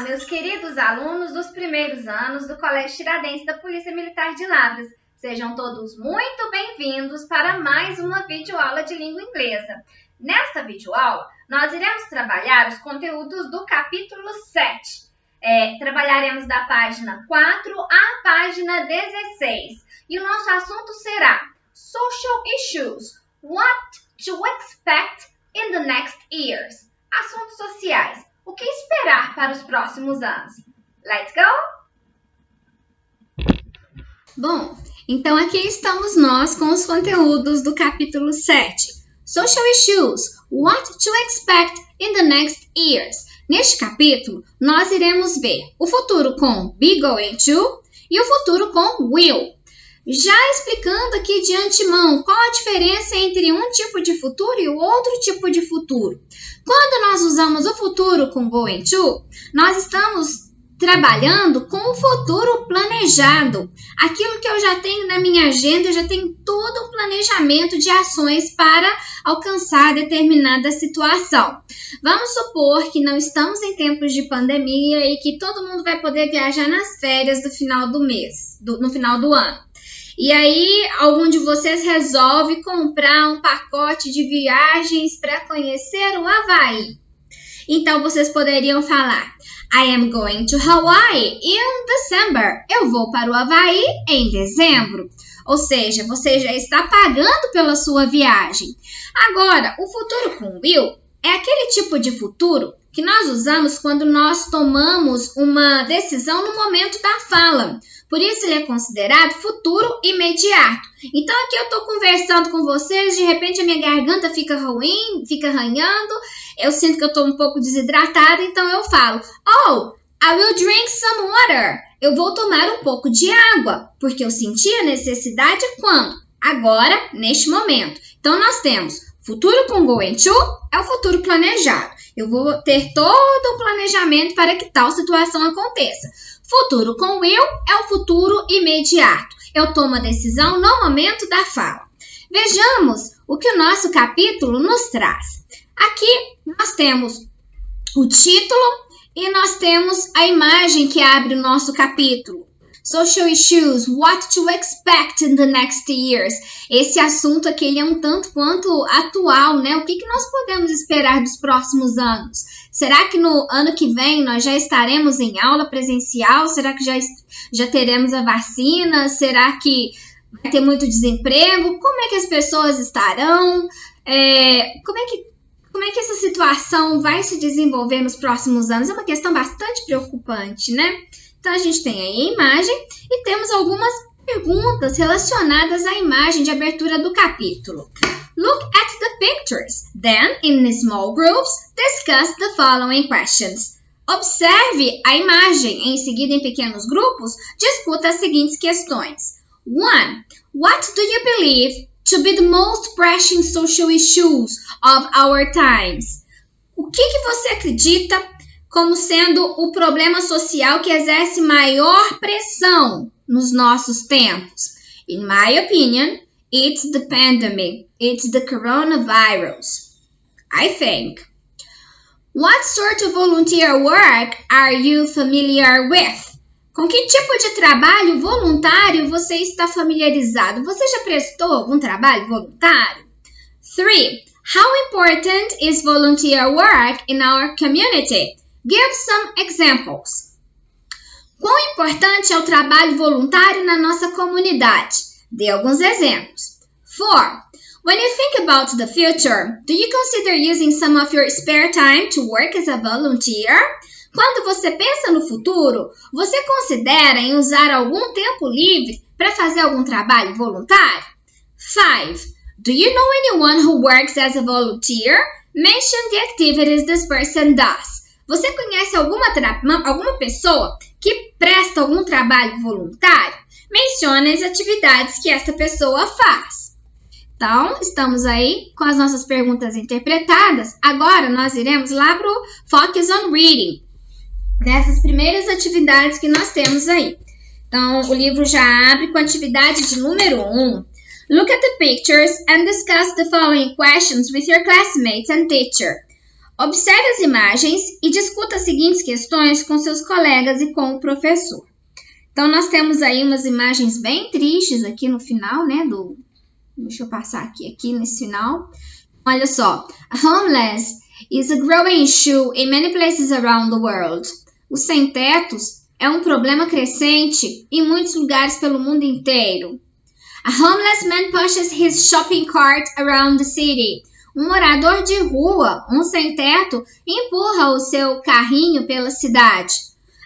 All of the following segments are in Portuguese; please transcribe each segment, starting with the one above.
meus queridos alunos dos primeiros anos do Colégio Tiradentes da Polícia Militar de Lavras. Sejam todos muito bem-vindos para mais uma videoaula de língua inglesa. Nesta videoaula, nós iremos trabalhar os conteúdos do capítulo 7. Trabalharemos da página 4 à página 16. E o nosso assunto será Social Issues. What to expect in the next years? Assuntos sociais. O que esperar para os próximos anos? Let's go! Bom, então aqui estamos nós com os conteúdos do capítulo 7. Social Issues. What to expect in the next years? Neste capítulo, nós iremos ver o futuro com be going to e o futuro com will. Já explicando aqui de antemão qual a diferença entre um tipo de futuro e o outro tipo de futuro. Quando nós usamos o futuro com going to, nós estamos trabalhando com o futuro planejado. Aquilo que eu já tenho na minha agenda, eu já tenho todo um planejamento de ações para alcançar determinada situação. Vamos supor que não estamos em tempos de pandemia e que todo mundo vai poder viajar nas férias do final do mês, no final do ano. E aí, algum de vocês resolve comprar um pacote de viagens para conhecer o Havaí. Então, vocês poderiam falar, I am going to Hawaii in December. Eu vou para o Havaí em dezembro. Ou seja, você já está pagando pela sua viagem. Agora, o futuro com will é aquele tipo de futuro que nós usamos quando nós tomamos uma decisão no momento da fala. Por isso, ele é considerado futuro imediato. Então, aqui eu estou conversando com vocês, de repente a minha garganta fica ruim, fica arranhando, eu sinto que eu estou um pouco desidratada, então eu falo, oh, I will drink some water. Eu vou tomar um pouco de água, porque eu senti a necessidade quando? Agora, neste momento. Então, nós temos futuro com going to, é o futuro planejado. Eu vou ter todo um planejamento para que tal situação aconteça. Futuro com will é o futuro imediato. Eu tomo a decisão no momento da fala. Vejamos o que o nosso capítulo nos traz. Aqui nós temos o título e nós temos a imagem que abre o nosso capítulo. Social Issues, What to Expect in the Next Years. Esse assunto aqui ele é um tanto quanto atual, né? O que nós podemos esperar dos próximos anos? Será que no ano que vem nós já estaremos em aula presencial? Será que já teremos a vacina? Será que vai ter muito desemprego? Como é que as pessoas estarão? Como é que essa situação vai se desenvolver nos próximos anos? É uma questão bastante preocupante, né? Então, a gente tem aí a imagem e temos algumas perguntas relacionadas à imagem de abertura do capítulo. Look at the pictures. Then, in small groups, discuss the following questions. Observe a imagem. Em seguida, em pequenos grupos, discuta as seguintes questões. 1. What do you believe to be the most pressing social issues of our times? O que você acredita como sendo o problema social que exerce maior pressão nos nossos tempos? In my opinion, it's the pandemic. It's the coronavirus, I think. What sort of volunteer work are you familiar with? Com que tipo de trabalho voluntário você está familiarizado? Você já prestou algum trabalho voluntário? 3. How important is volunteer work in our community? Give some examples. Quão importante é o trabalho voluntário na nossa comunidade? Dê alguns exemplos. 4. When you think about the future, do you consider using some of your spare time to work as a volunteer? Quando você pensa no futuro, você considera em usar algum tempo livre para fazer algum trabalho voluntário? 5. Do you know anyone who works as a volunteer? Mention the activities this person does. Você conhece alguma pessoa que presta algum trabalho voluntário? Mencione as atividades que essa pessoa faz. Então, estamos aí com as nossas perguntas interpretadas. Agora, nós iremos lá para o Focus on Reading. Nessas primeiras atividades que nós temos aí. Então, o livro já abre com a atividade de número 1. Look at the pictures and discuss the following questions with your classmates and teacher. Observe as imagens e discuta as seguintes questões com seus colegas e com o professor. Então, nós temos aí umas imagens bem tristes aqui no final, né? Deixa eu passar aqui nesse final. Olha só. Homeless is a growing issue in many places around the world. Os sem-tetos é um problema crescente em muitos lugares pelo mundo inteiro. A homeless man pushes his shopping cart around the city. Um morador de rua, um sem-teto, empurra o seu carrinho pela cidade.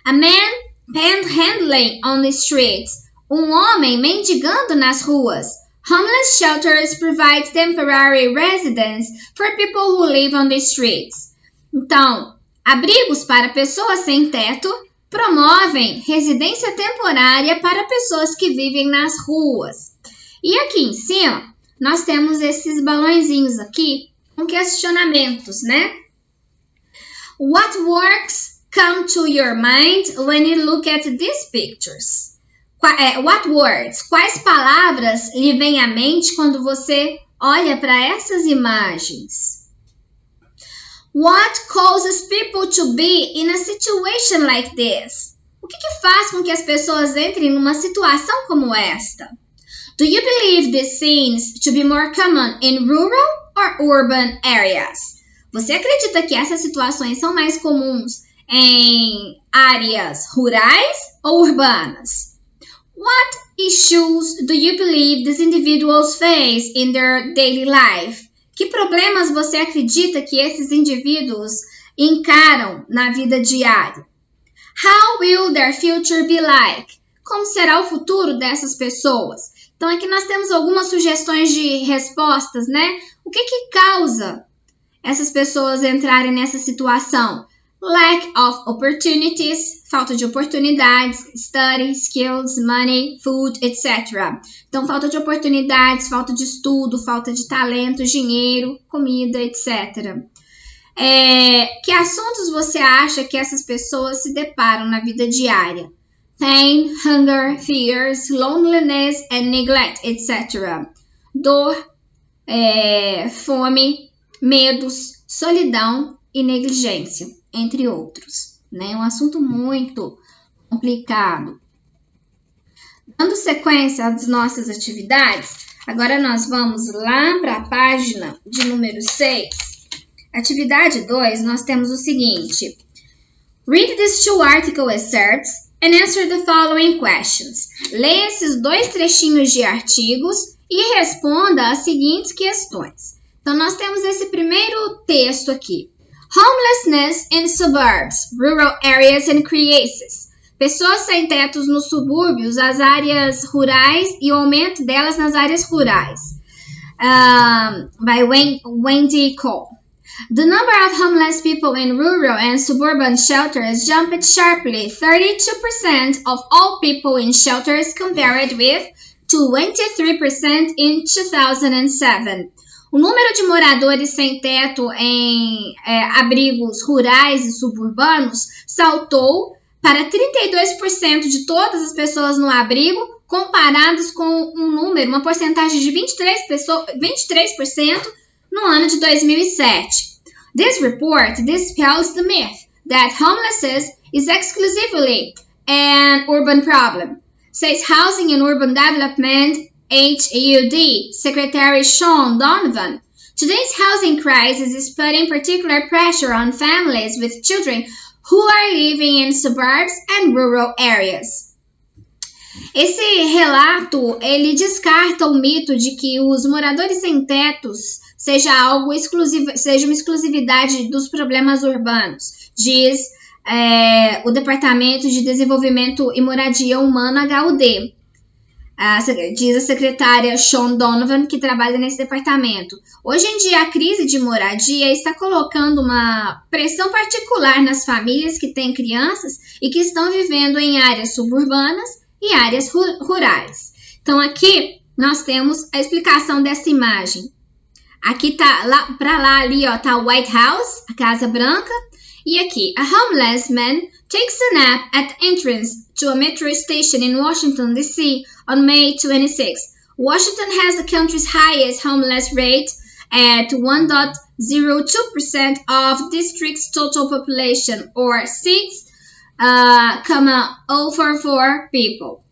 A man panhandling on the streets. Um homem mendigando nas ruas. Homeless shelters provide temporary residence for people who live on the streets. Então, abrigos para pessoas sem teto promovem residência temporária para pessoas que vivem nas ruas. E aqui em cima, nós temos esses balõezinhos aqui com questionamentos, né? What words come to your mind when you look at these pictures? What words? Quais palavras lhe vêm à mente quando você olha para essas imagens? What causes people to be in a situation like this? O que faz com que as pessoas entrem numa situação como esta? Do you believe these scenes to be more common in rural or urban areas? Você acredita que essas situações são mais comuns em áreas rurais ou urbanas? What issues do you believe these individuals face in their daily life? Que problemas você acredita que esses indivíduos encaram na vida diária? How will their future be like? Como será o futuro dessas pessoas? Então, aqui nós temos algumas sugestões de respostas, né? O que causa essas pessoas entrarem nessa situação? Lack of opportunities, falta de oportunidades, study, skills, money, food, etc. Então, falta de oportunidades, falta de estudo, falta de talento, dinheiro, comida, etc. Que assuntos você acha que essas pessoas se deparam na vida diária? Pain, hunger, fears, loneliness and neglect, etc. Dor, fome, medos, solidão e negligência, entre outros. Né? Um assunto muito complicado. Dando sequência às nossas atividades, agora nós vamos lá para a página de número 6. Atividade 2, nós temos o seguinte. Read these two article excerpts and answer the following questions. Leia esses 2 trechinhos de artigos e responda as seguintes questões. Então, nós temos esse primeiro texto aqui. Homelessness in suburbs, rural areas and crises. Pessoas sem tetos nos subúrbios, as áreas rurais e o aumento delas nas áreas rurais. By Wendy Cole. The number of homeless people in rural and suburban shelters jumped sharply, 32% of all people in shelters compared with 23% in 2007. O número de moradores sem teto em abrigos rurais e suburbanos saltou para 32% de todas as pessoas no abrigo, comparados com uma porcentagem de 23% no ano de 2007. This report dispels the myth that homelessness is exclusively an urban problem, says Housing and Urban Development HUD Secretary Sean Donovan. Today's housing crisis is putting particular pressure on families with children who are living in suburbs and rural areas. Esse relato, ele descarta o mito de que os moradores sem tetos seja uma exclusividade dos problemas urbanos, diz o Departamento de Desenvolvimento e Moradia Humana, HUD. Diz a secretária Sean Donovan, que trabalha nesse departamento. Hoje em dia, a crise de moradia está colocando uma pressão particular nas famílias que têm crianças e que estão vivendo em áreas suburbanas e áreas rurais. Então, aqui nós temos a explicação dessa imagem. Aqui tá ali, ó, tá o White House, a Casa Branca, e aqui, a homeless man takes a nap at the entrance to a metro station in Washington, D.C. on May 26. Washington has the country's highest homeless rate at 1.02% of district's total population, or 6,044 people.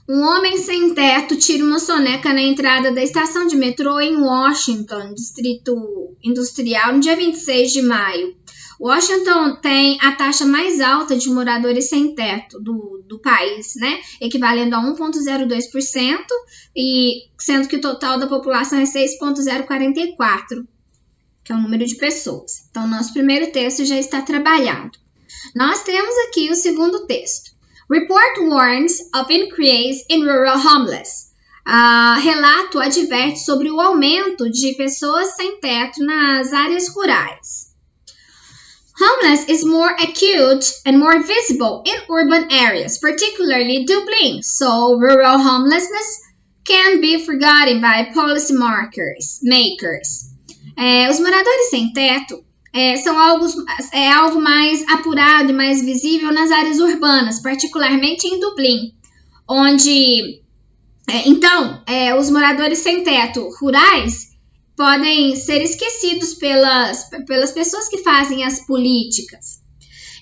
Um homem sem teto tira uma soneca na entrada da estação de metrô em Washington, Distrito Industrial, no dia 26 de maio. Washington tem a taxa mais alta de moradores sem teto do país, né? Equivalendo a 1,02%, e sendo que o total da população é 6,044, que é o número de pessoas. Então, nosso primeiro texto já está trabalhado. Nós temos aqui o segundo texto. Report warns of increase in rural homeless. Relato adverte sobre o aumento de pessoas sem teto nas áreas rurais. Homeless is more acute and more visible in urban areas, particularly Dublin, so rural homelessness can be forgotten by policy makers. Os moradores sem teto são algo mais apurado e mais visível nas áreas urbanas, particularmente em Dublin, onde, os moradores sem teto rurais podem ser esquecidos pelas pessoas que fazem as políticas.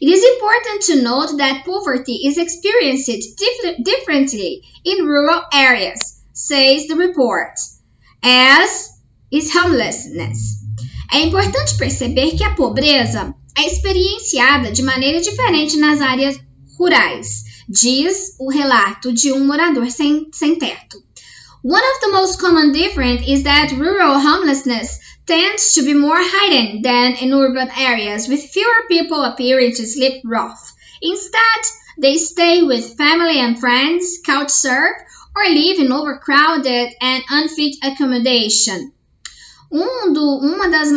It is important to note that poverty is experienced differently in rural areas, says the report, as is homelessness. É importante perceber que a pobreza é experienciada de maneira diferente nas áreas rurais, diz o relato de um morador sem teto. One of the most common differences is that rural homelessness tends to be more hidden than in urban areas, with fewer people appearing to sleep rough. Instead, they stay with family and friends, couch-surf, or live in overcrowded and unfit accommodation. Uma das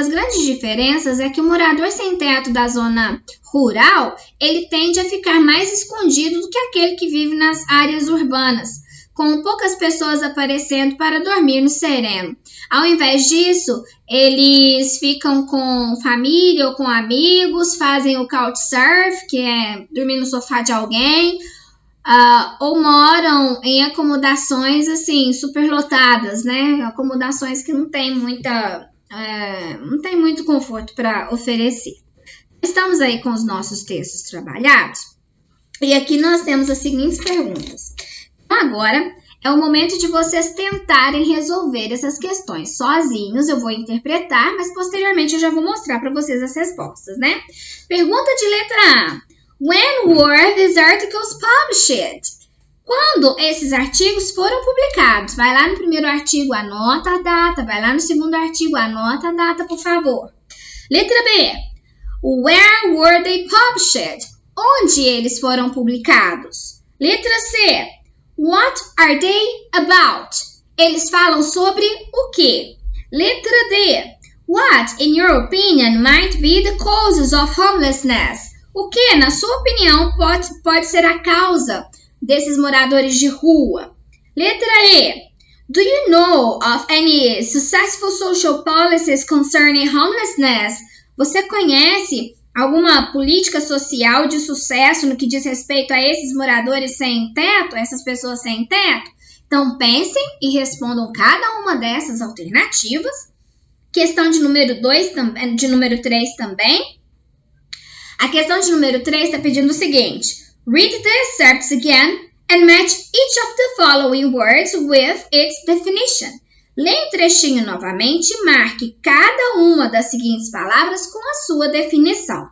grandes diferenças é que o morador sem teto da zona rural, ele tende a ficar mais escondido do que aquele que vive nas áreas urbanas, com poucas pessoas aparecendo para dormir no sereno. Ao invés disso, eles ficam com família ou com amigos, fazem o couchsurf, que é dormir no sofá de alguém, ou moram em acomodações assim superlotadas, né? Acomodações que não tem muito conforto para oferecer. Estamos aí com os nossos textos trabalhados e aqui nós temos as seguintes perguntas. Agora é o momento de vocês tentarem resolver essas questões sozinhos. Eu vou interpretar, mas posteriormente eu já vou mostrar para vocês as respostas, né? Pergunta de letra A. When were these articles published? Quando esses artigos foram publicados? Vai lá no primeiro artigo, anota a data. Vai lá no segundo artigo, anota a data, por favor. Letra B. Where were they published? Onde eles foram publicados? Letra C. What are they about? Eles falam sobre o quê? Letra D. What, in your opinion, might be the causes of homelessness? O que, na sua opinião, pode ser a causa desses moradores de rua? Letra E. Do you know of any successful social policies concerning homelessness? Você conhece alguma política social de sucesso no que diz respeito a esses moradores sem teto, essas pessoas sem teto? Então, pensem e respondam cada uma dessas alternativas. Questão de número 3 também. A questão de número 3 está pedindo o seguinte. Read the excerpts again and match each of the following words with its definition. Leia o trechinho novamente e marque cada uma das seguintes palavras com a sua definição.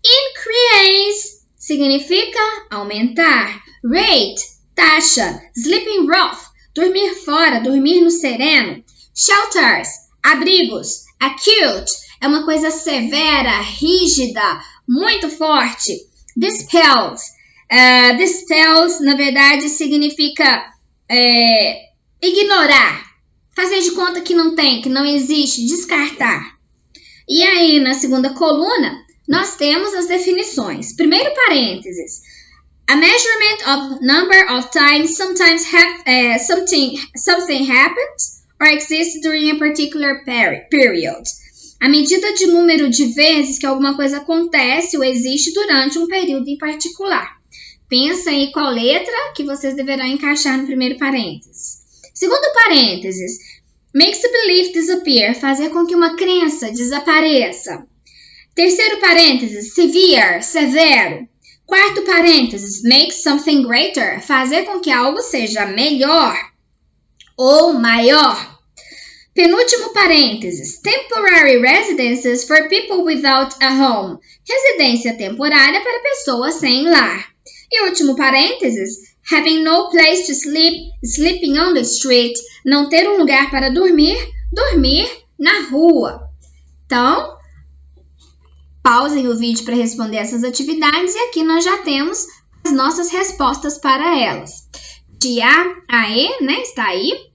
Increase significa aumentar. Rate, taxa. Sleeping rough, dormir fora, dormir no sereno. Shelters, abrigos. Acute é uma coisa severa, rígida, muito forte. Dispels. Dispels, na verdade, significa ignorar. Fazer de conta que não tem, que não existe, descartar. E aí, na segunda coluna, nós temos as definições. Primeiro parênteses. A measurement of number of times sometimes something happens or exists during a particular period. A medida de número de vezes que alguma coisa acontece ou existe durante um período em particular. Pensa aí qual letra que vocês deverão encaixar no primeiro parênteses. Segundo parênteses, Makes the belief disappear, fazer com que uma crença desapareça. Terceiro parênteses, severe, severo. Quarto parênteses, make something greater, fazer com que algo seja melhor ou maior. Penúltimo parênteses, temporary residences for people without a home, residência temporária para pessoas sem lar. E último parênteses, having no place to sleep, sleeping on the street, não ter um lugar para dormir, dormir na rua. Então, pausem o vídeo para responder essas atividades e aqui nós já temos as nossas respostas para elas. De A a E, né, está aí.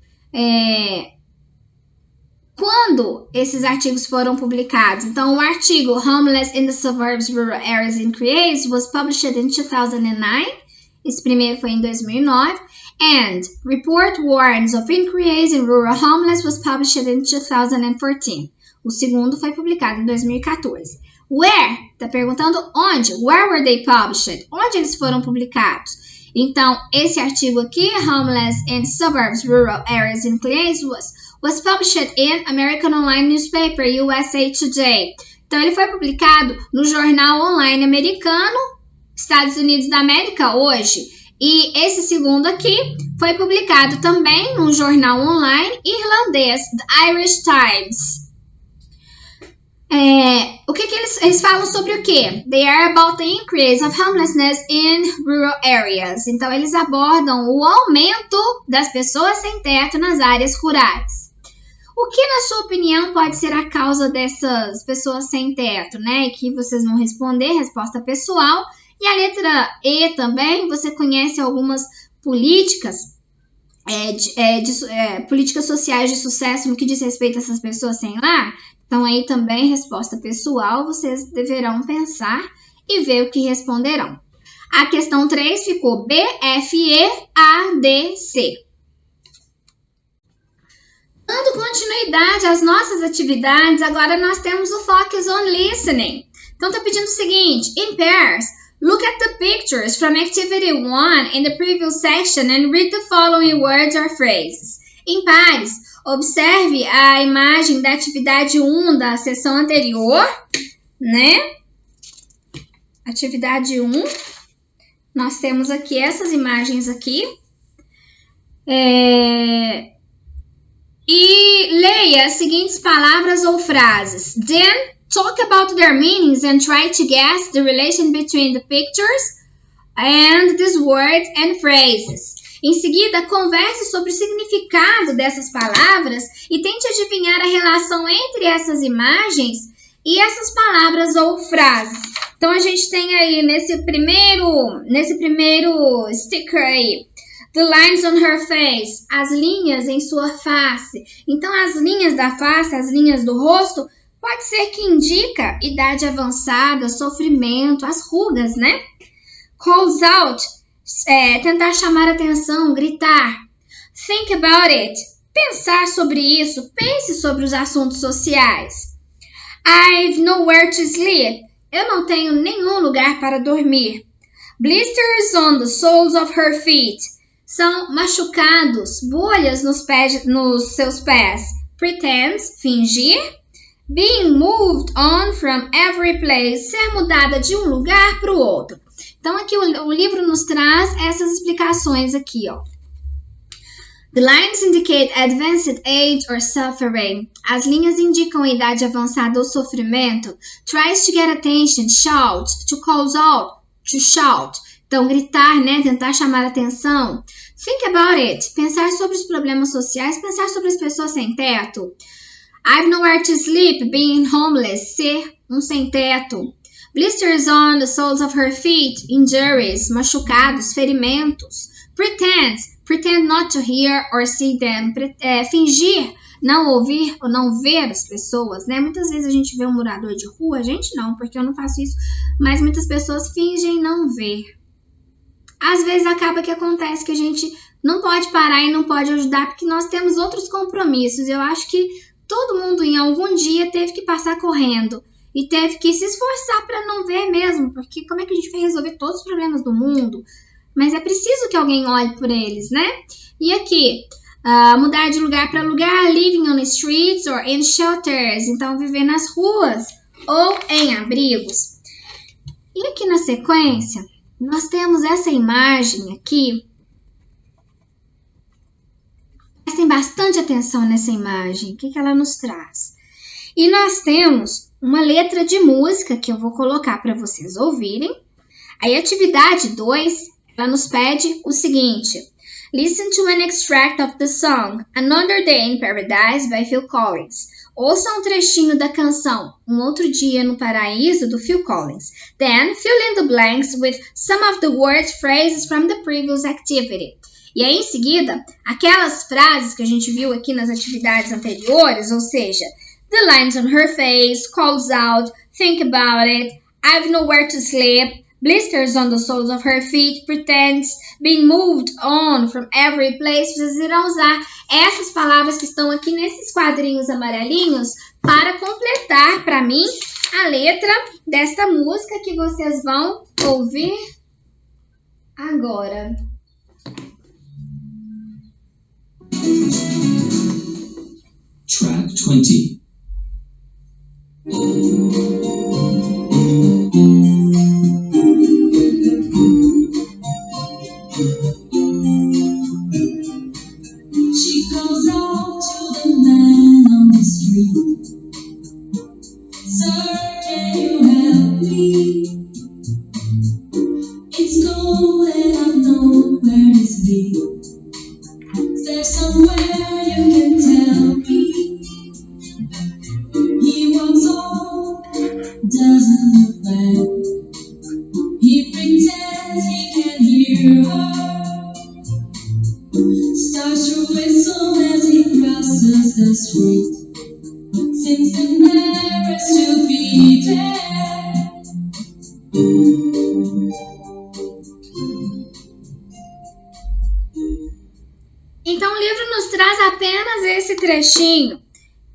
Quando esses artigos foram publicados? Então, o artigo Homeless in the Suburbs, Rural Areas and Creates was published in 2009. Esse primeiro foi em 2009. And Report Warns of Increase in Rural Homeless was published in 2014. O segundo foi publicado em 2014. Where? Está perguntando onde? Where were they published? Onde eles foram publicados? Então, esse artigo aqui, Homeless in Suburbs, Rural Areas and Creates, was published in American Online Newspaper, USA Today. Então, ele foi publicado no jornal online americano, Estados Unidos da América, hoje. E esse segundo aqui foi publicado também no jornal online irlandês, The Irish Times. O que eles falam sobre o quê? They are about the increase of homelessness in rural areas. Então, eles abordam o aumento das pessoas sem teto nas áreas rurais. O que, na sua opinião, pode ser a causa dessas pessoas sem teto, né? Que vocês vão responder, resposta pessoal. E a letra E também, você conhece algumas políticas, políticas sociais de sucesso no que diz respeito a essas pessoas sem lar? Então, aí também, resposta pessoal, vocês deverão pensar e ver o que responderão. A questão 3 ficou B, F, E, A, D, C. Dando continuidade às nossas atividades, agora nós temos o Focus on Listening. Então, está pedindo o seguinte, in pairs, look at the pictures from Activity 1 in the previous section and read the following words or phrases. Em pares, observe a imagem da atividade 1 da sessão anterior, né? Atividade 1. Nós temos aqui essas imagens aqui. E leia as seguintes palavras ou frases. Then, talk about their meanings and try to guess the relation between the pictures and these words and phrases. Em seguida, converse sobre o significado dessas palavras e tente adivinhar a relação entre essas imagens e essas palavras ou frases. Então, a gente tem aí nesse primeiro sticker aí, the lines on her face, as linhas em sua face. Então, as linhas da face, as linhas do rosto, pode ser que indica idade avançada, sofrimento, as rugas, né? Calls out, tentar chamar atenção, gritar. Think about it, pensar sobre isso, pense sobre os assuntos sociais. I've nowhere to sleep, eu não tenho nenhum lugar para dormir. Blisters on the soles of her feet, são machucados, bolhas nos seus pés. Pretends, fingir. Being moved on from every place, ser mudada de um lugar para o outro. Então, aqui o livro nos traz essas explicações aqui, ó. The lines indicate advanced age or suffering. As linhas indicam a idade avançada ou sofrimento. Tries to get attention, shout, to call out, to shout. Então, gritar, né? Tentar chamar atenção. Think about it. Pensar sobre os problemas sociais, pensar sobre as pessoas sem teto. I've nowhere to sleep, being homeless, ser um sem teto. Blisters on the soles of her feet, injuries, machucados, ferimentos. Pretend not to hear or see them. Fingir não ouvir ou não ver as pessoas, né? Muitas vezes a gente vê um morador de rua, a gente não, porque eu não faço isso, mas muitas pessoas fingem não ver. Às vezes acaba que acontece que a gente não pode parar e não pode ajudar porque nós temos outros compromissos. Eu acho que todo mundo em algum dia teve que passar correndo e teve que se esforçar para não ver mesmo, porque como é que a gente vai resolver todos os problemas do mundo? Mas é preciso que alguém olhe por eles, né? E aqui, mudar de lugar para lugar, living on the streets or in shelters, então viver nas ruas ou em abrigos. E aqui na sequência, nós temos essa imagem aqui. Prestem bastante atenção nessa imagem, o que ela nos traz. E nós temos uma letra de música que eu vou colocar para vocês ouvirem. Aí, atividade 2, ela nos pede o seguinte. Listen to an extract of the song Another Day in Paradise by Phil Collins. Ouça um trechinho da canção Um Outro Dia no Paraíso, do Phil Collins. Then, fill in the blanks with some of the words, phrases from the previous activity. E aí, em seguida, aquelas frases que a gente viu aqui nas atividades anteriores, ou seja, the lines on her face, calls out, think about it, I've nowhere to sleep, blisters on the soles of her feet, pretends, being moved on from every place. Vocês irão usar essas palavras que estão aqui nesses quadrinhos amarelinhos para completar para mim a letra desta música que vocês vão ouvir agora. Track 20. She calls out to the man on the street. Sir, can you help me? It's cold and I know where this leads. Is there somewhere you can tell me? He walks on, doesn't look back. He pretends he can hear her. Starts to whistle as he crosses the street. Seems embarrassed to be there. Então o livro nos traz apenas esse trechinho.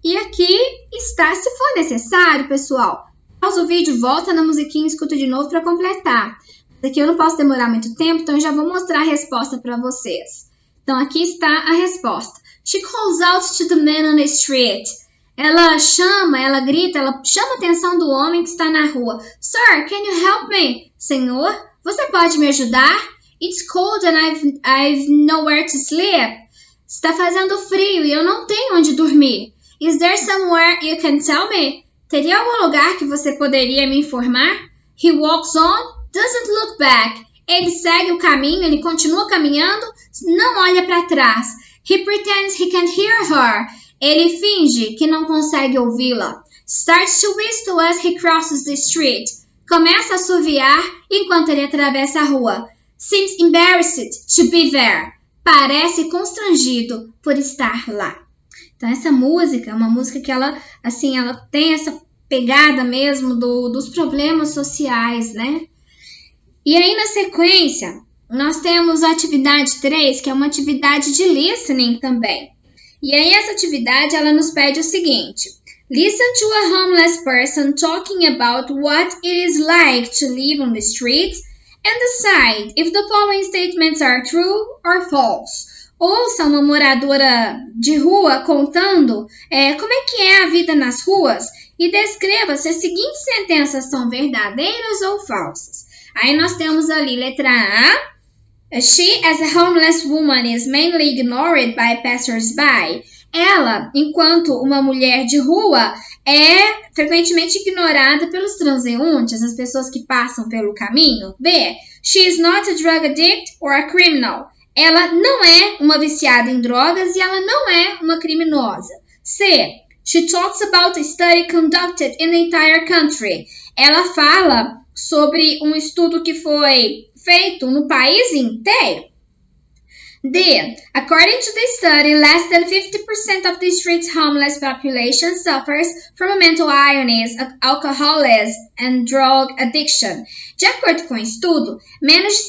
E aqui está, se for necessário, pessoal, pausa o vídeo, volta na musiquinha e escuta de novo para completar. Aqui eu não posso demorar muito tempo, então eu já vou mostrar a resposta para vocês. Então aqui está a resposta. She calls out to the man on the street. Ela chama, ela grita, ela chama a atenção do homem que está na rua. Sir, can you help me? Senhor, você pode me ajudar? It's cold and I've nowhere to sleep. Está fazendo frio e eu não tenho onde dormir. Is there somewhere you can tell me? Teria algum lugar que você poderia me informar? He walks on, doesn't look back. Ele segue o caminho, ele continua caminhando, não olha para trás. He pretends he can't hear her. Ele finge que não consegue ouvi-la. Starts to whistle as he crosses the street. Começa a assoviar enquanto ele atravessa a rua. Seems embarrassed to be there. Parece constrangido por estar lá. Então essa música é uma música que ela tem essa pegada mesmo dos problemas sociais, né? E aí na sequência, nós temos a atividade 3, que é uma atividade de listening também. E aí essa atividade, ela nos pede o seguinte. Listen to a homeless person talking about what it is like to live on the streets and decide if the following statements are true or false. Ouça uma moradora de rua contando como é que é a vida nas ruas e descreva se as seguintes sentenças são verdadeiras ou falsas. Aí nós temos ali letra A. She, as a homeless woman, is mainly ignored by passers-by. Ela, enquanto uma mulher de rua, é frequentemente ignorada pelos transeuntes, as pessoas que passam pelo caminho. B. She is not a drug addict or a criminal. Ela não é uma viciada em drogas e ela não é uma criminosa. C. She talks about a study conducted in the entire country. Ela fala sobre um estudo que foi feito no país inteiro. D. According to the study, less than 50% of the street's homeless population suffers from mental illness, alcoholism and drug addiction. De acordo com o estudo, menos de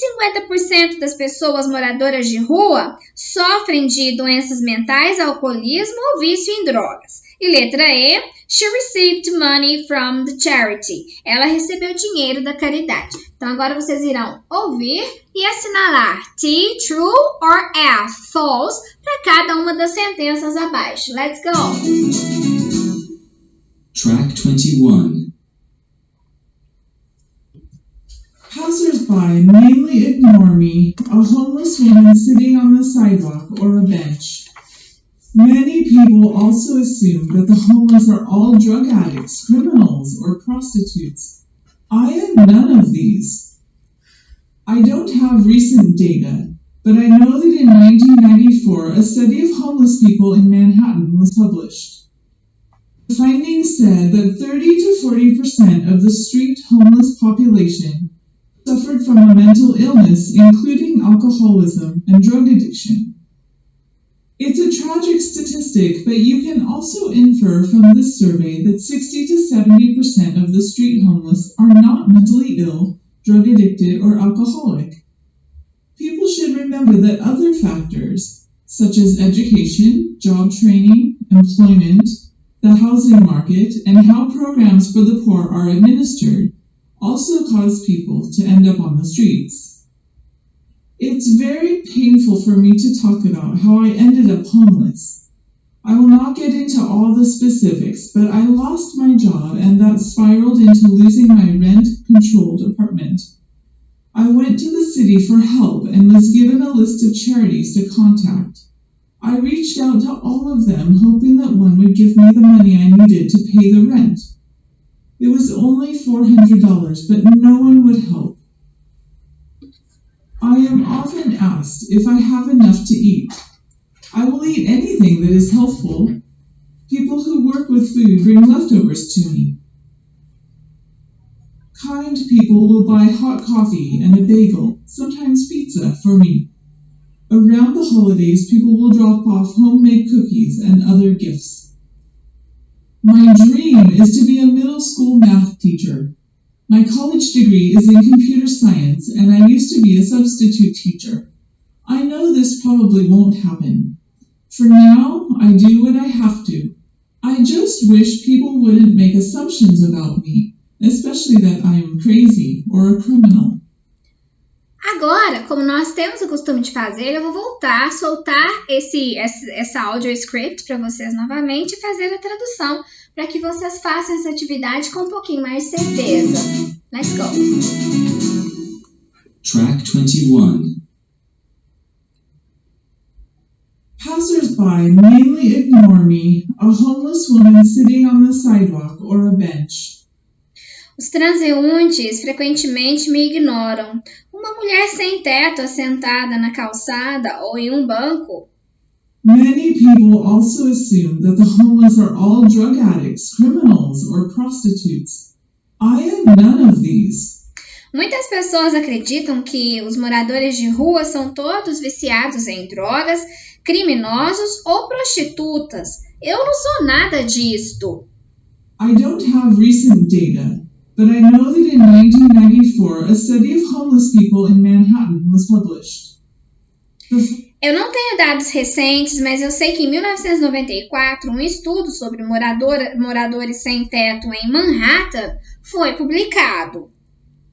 50% das pessoas moradoras de rua sofrem de doenças mentais, alcoolismo ou vício em drogas. E letra E. She received money from the charity. Ela recebeu dinheiro da caridade. Então agora vocês irão ouvir e assinalar T, true or F, false, para cada uma das sentenças abaixo. Let's go! Track 21. Passers-by mainly ignore me, a homeless woman sitting on the sidewalk or a bench. Many people also assume that the homeless are all drug addicts, criminals, or prostitutes. I am none of these. I don't have recent data, but I know that in 1994 a study of homeless people in Manhattan was published. The findings said that 30 to 40% of the street homeless population suffered from a mental illness, including alcoholism and drug addiction. It's a tragic statistic, but you can also infer from this survey that 60 to 70% of the street homeless are not mentally ill, drug addicted, or alcoholic. People should remember that other factors, such as education, job training, employment, the housing market, and how programs for the poor are administered, also cause people to end up on the streets. It's very painful for me to talk about how I ended up homeless. I will not get into all the specifics, but I lost my job and that spiraled into losing my rent-controlled apartment. I went to the city for help and was given a list of charities to contact. I reached out to all of them, hoping that one would give me the money I needed to pay the rent. It was only $400, but no one would help. I am often asked if I have enough to eat. I will eat anything that is healthful. People who work with food bring leftovers to me. Kind people will buy hot coffee and a bagel, sometimes pizza, for me. Around the holidays, people will drop off homemade cookies and other gifts. My dream is to be a middle school math teacher. My college degree is in computer science, and I used to be a substitute teacher. I know this probably won't happen. For now, I do what I have to. I just wish people wouldn't make assumptions about me, especially that I am crazy or a criminal. Agora, como nós temos o costume de fazer, eu vou voltar a soltar essa audio script para vocês novamente e fazer a tradução para que vocês façam essa atividade com um pouquinho mais de certeza. Let's go! Track 21. Passers-by mainly ignore me, a homeless woman sitting on the sidewalk or a bench. Os transeuntes frequentemente me ignoram. Uma mulher sem teto assentada na calçada ou em um banco. Many people also assume that the homeless are all drug addicts, criminals, or prostitutes. I am none of these. Muitas pessoas acreditam que os moradores de rua são todos viciados em drogas, criminosos ou prostitutas. Eu não sou nada disto. I don't have recent data, but I know that in 1994 a study of homeless people in Manhattan was published. Eu não tenho dados recentes, mas eu sei que em 1994 um estudo sobre moradores sem teto em Manhattan foi publicado.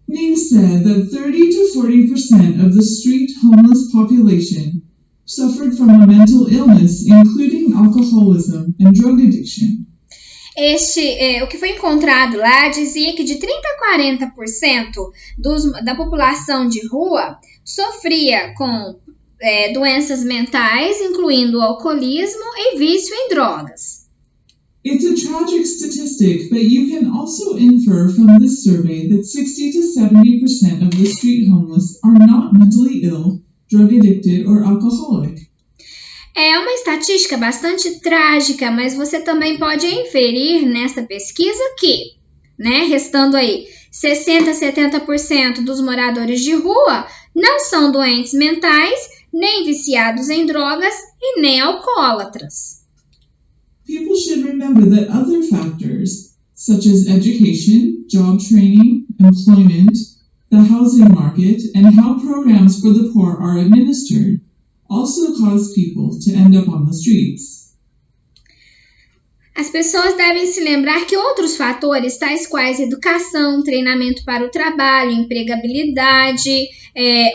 Ning said that 30 to 40% of the street homeless population suffered from a mental illness, including alcoholism and drug addiction. O que foi encontrado lá dizia que de 30 a 40% da população de rua sofria com doenças mentais, incluindo alcoolismo e vício em drogas. It's a tragic statistic, but you can also infer from this survey that 60 to 70% of the street homeless are not mentally ill, drug addicted, or alcoholic. É uma estatística bastante trágica, mas você também pode inferir nessa pesquisa que, restando aí 60 a 70% dos moradores de rua não são doentes mentais, nem viciados em drogas e nem alcoólatras. People should remember that other factors, such as education, job training, employment, the housing market, and how programs for the poor are administered, also cause people to end up on the streets. As pessoas devem se lembrar que outros fatores, tais quais educação, treinamento para o trabalho, empregabilidade,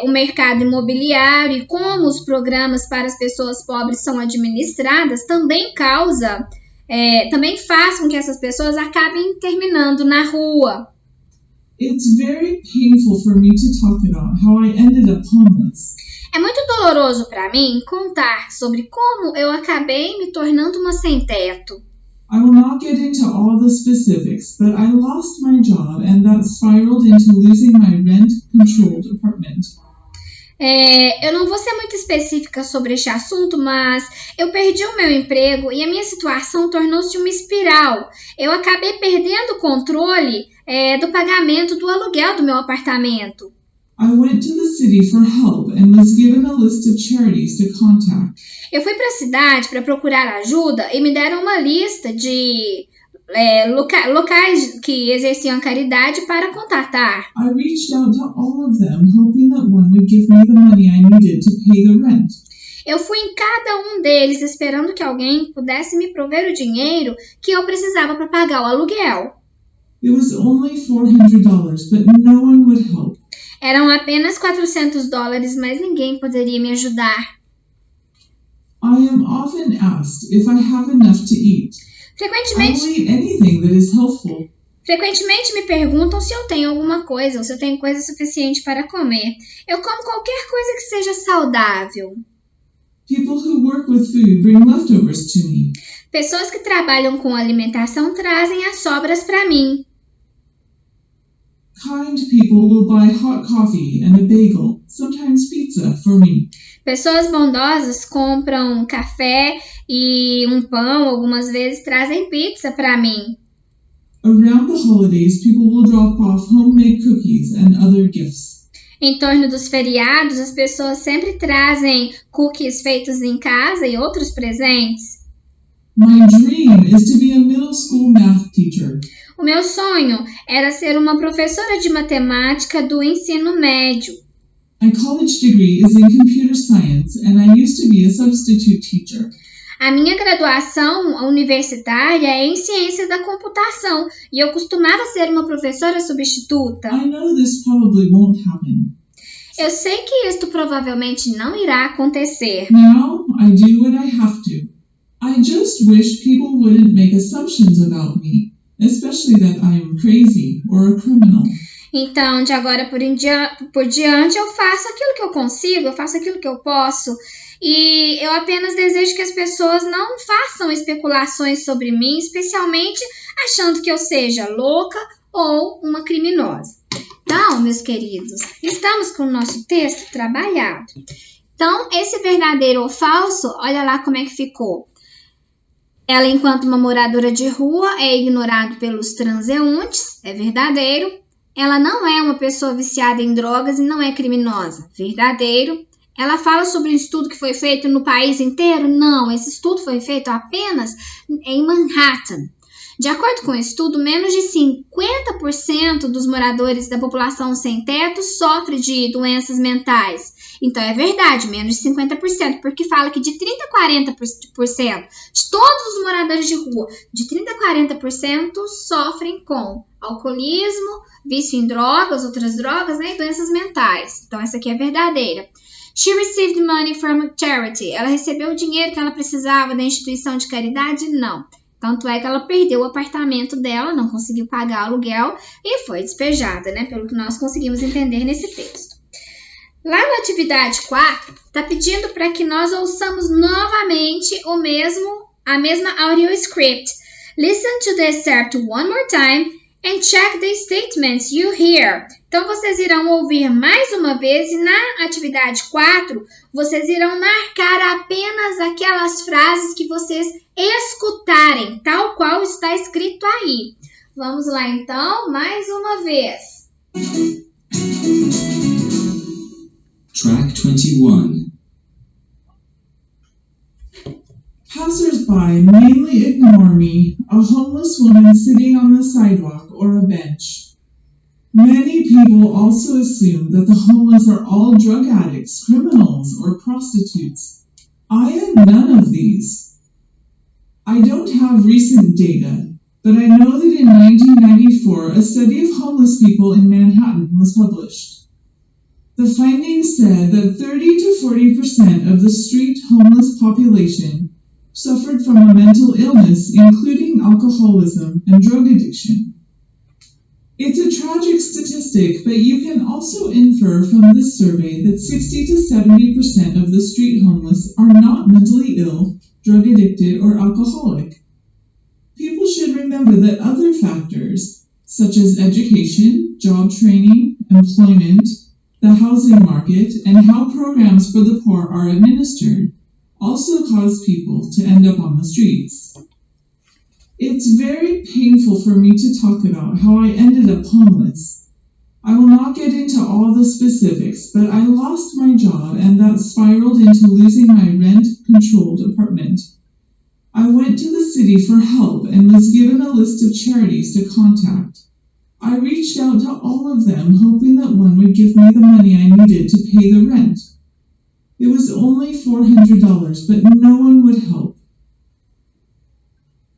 o mercado imobiliário e como os programas para as pessoas pobres são administradas, também faz com que essas pessoas acabem terminando na rua. It's very painful for me to talk about how I ended up homeless. É muito doloroso para mim contar sobre como eu acabei me tornando uma sem-teto. I will not get into all the specifics, but I lost my job and that spiraled into losing my rent-controlled apartment. Eu não vou ser muito específica sobre este assunto, mas eu perdi o meu emprego e a minha situação tornou-se uma espiral. Eu acabei perdendo o controle do pagamento do aluguel do meu apartamento. I went to the city for help and was given a list of charities to contact. Eu fui para a cidade para procurar ajuda e me deram uma lista de locais que exerciam caridade para contatar. I reached out to all of them, hoping that one would give me the money I needed to pay the rent. Eu fui em cada um deles esperando que alguém pudesse me prover o dinheiro que eu precisava para pagar o aluguel. It was only $400, but no one would help. Eram apenas $400, mas ninguém poderia me ajudar. I am often asked if I have enough to eat. I will eat anything that is healthful. Frequentemente me perguntam se eu tenho alguma coisa ou se eu tenho coisa suficiente para comer. Eu como qualquer coisa que seja saudável. People who work with food bring leftovers to me. Pessoas que trabalham com alimentação trazem as sobras para mim. Kind people will buy hot coffee and a bagel, sometimes pizza, for me. Pessoas bondosas compram café e um pão, algumas vezes trazem pizza para mim. Around the holidays, people will drop off homemade cookies and other gifts. Em torno dos feriados, as pessoas sempre trazem cookies feitos em casa e outros presentes. My dream is to be a middle school math teacher. O meu sonho era ser uma professora de matemática do ensino médio. My college degree is in computer science and I used to be a substitute teacher. A minha graduação universitária é em ciência da computação e eu costumava ser uma professora substituta. I know this probably won't happen. Eu sei que isto provavelmente não irá acontecer. Now I do what I have to. I just wish people wouldn't make assumptions about me, especially that I am crazy or a criminal. Então, de agora por diante, eu faço aquilo que eu consigo, eu faço aquilo que eu posso. E eu apenas desejo que as pessoas não façam especulações sobre mim, especialmente achando que eu seja louca ou uma criminosa. Então, meus queridos, estamos com o nosso texto trabalhado. Então, esse verdadeiro ou falso, olha lá como é que ficou. Ela, enquanto uma moradora de rua, é ignorada pelos transeuntes, é verdadeiro. Ela não é uma pessoa viciada em drogas e não é criminosa, verdadeiro. Ela fala sobre um estudo que foi feito no país inteiro? Não, esse estudo foi feito apenas em Manhattan. De acordo com o estudo, menos de 50% dos moradores da população sem teto sofrem de doenças mentais. Então, é verdade, menos de 50%, porque fala que de 30 a 40% de todos os moradores de rua, de 30 a 40% sofrem com alcoolismo, vício em drogas, outras drogas, né, e doenças mentais. Então, essa aqui é verdadeira. She received money from charity. Ela recebeu o dinheiro que ela precisava da instituição de caridade? Não. Tanto é que ela perdeu o apartamento dela, não conseguiu pagar o aluguel e foi despejada, né? Pelo que nós conseguimos entender nesse texto. Lá na atividade 4, está pedindo para que nós ouçamos novamente a mesma audio script. Listen to the excerpt one more time and check the statements you hear. Então, vocês irão ouvir mais uma vez e na atividade 4, vocês irão marcar apenas aquelas frases que vocês escutarem, tal qual está escrito aí. Vamos lá, então, mais uma vez. Track 21. Passers-by mainly ignore me, a homeless woman sitting on the sidewalk or a bench. Many people also assume that the homeless are all drug addicts, criminals, or prostitutes. I am none of these. I don't have recent data, but I know that in 1994, a study of homeless people in Manhattan was published. The findings said that 30 to 40% of the street homeless population suffered from a mental illness, including alcoholism and drug addiction. It's a tragic statistic, but you can also infer from this survey that 60 to 70% of the street homeless are not mentally ill, drug addicted, or alcoholic. People should remember that other factors, such as education, job training, employment, the housing market, and how programs for the poor are administered, also cause people to end up on the streets. It's very painful for me to talk about how I ended up homeless. I will not get into all the specifics, but I lost my job and that spiraled into losing my rent-controlled apartment. I went to the city for help and was given a list of charities to contact. I reached out to all of them, hoping that one would give me the money I needed to pay the rent. It was only $400, but no one would help.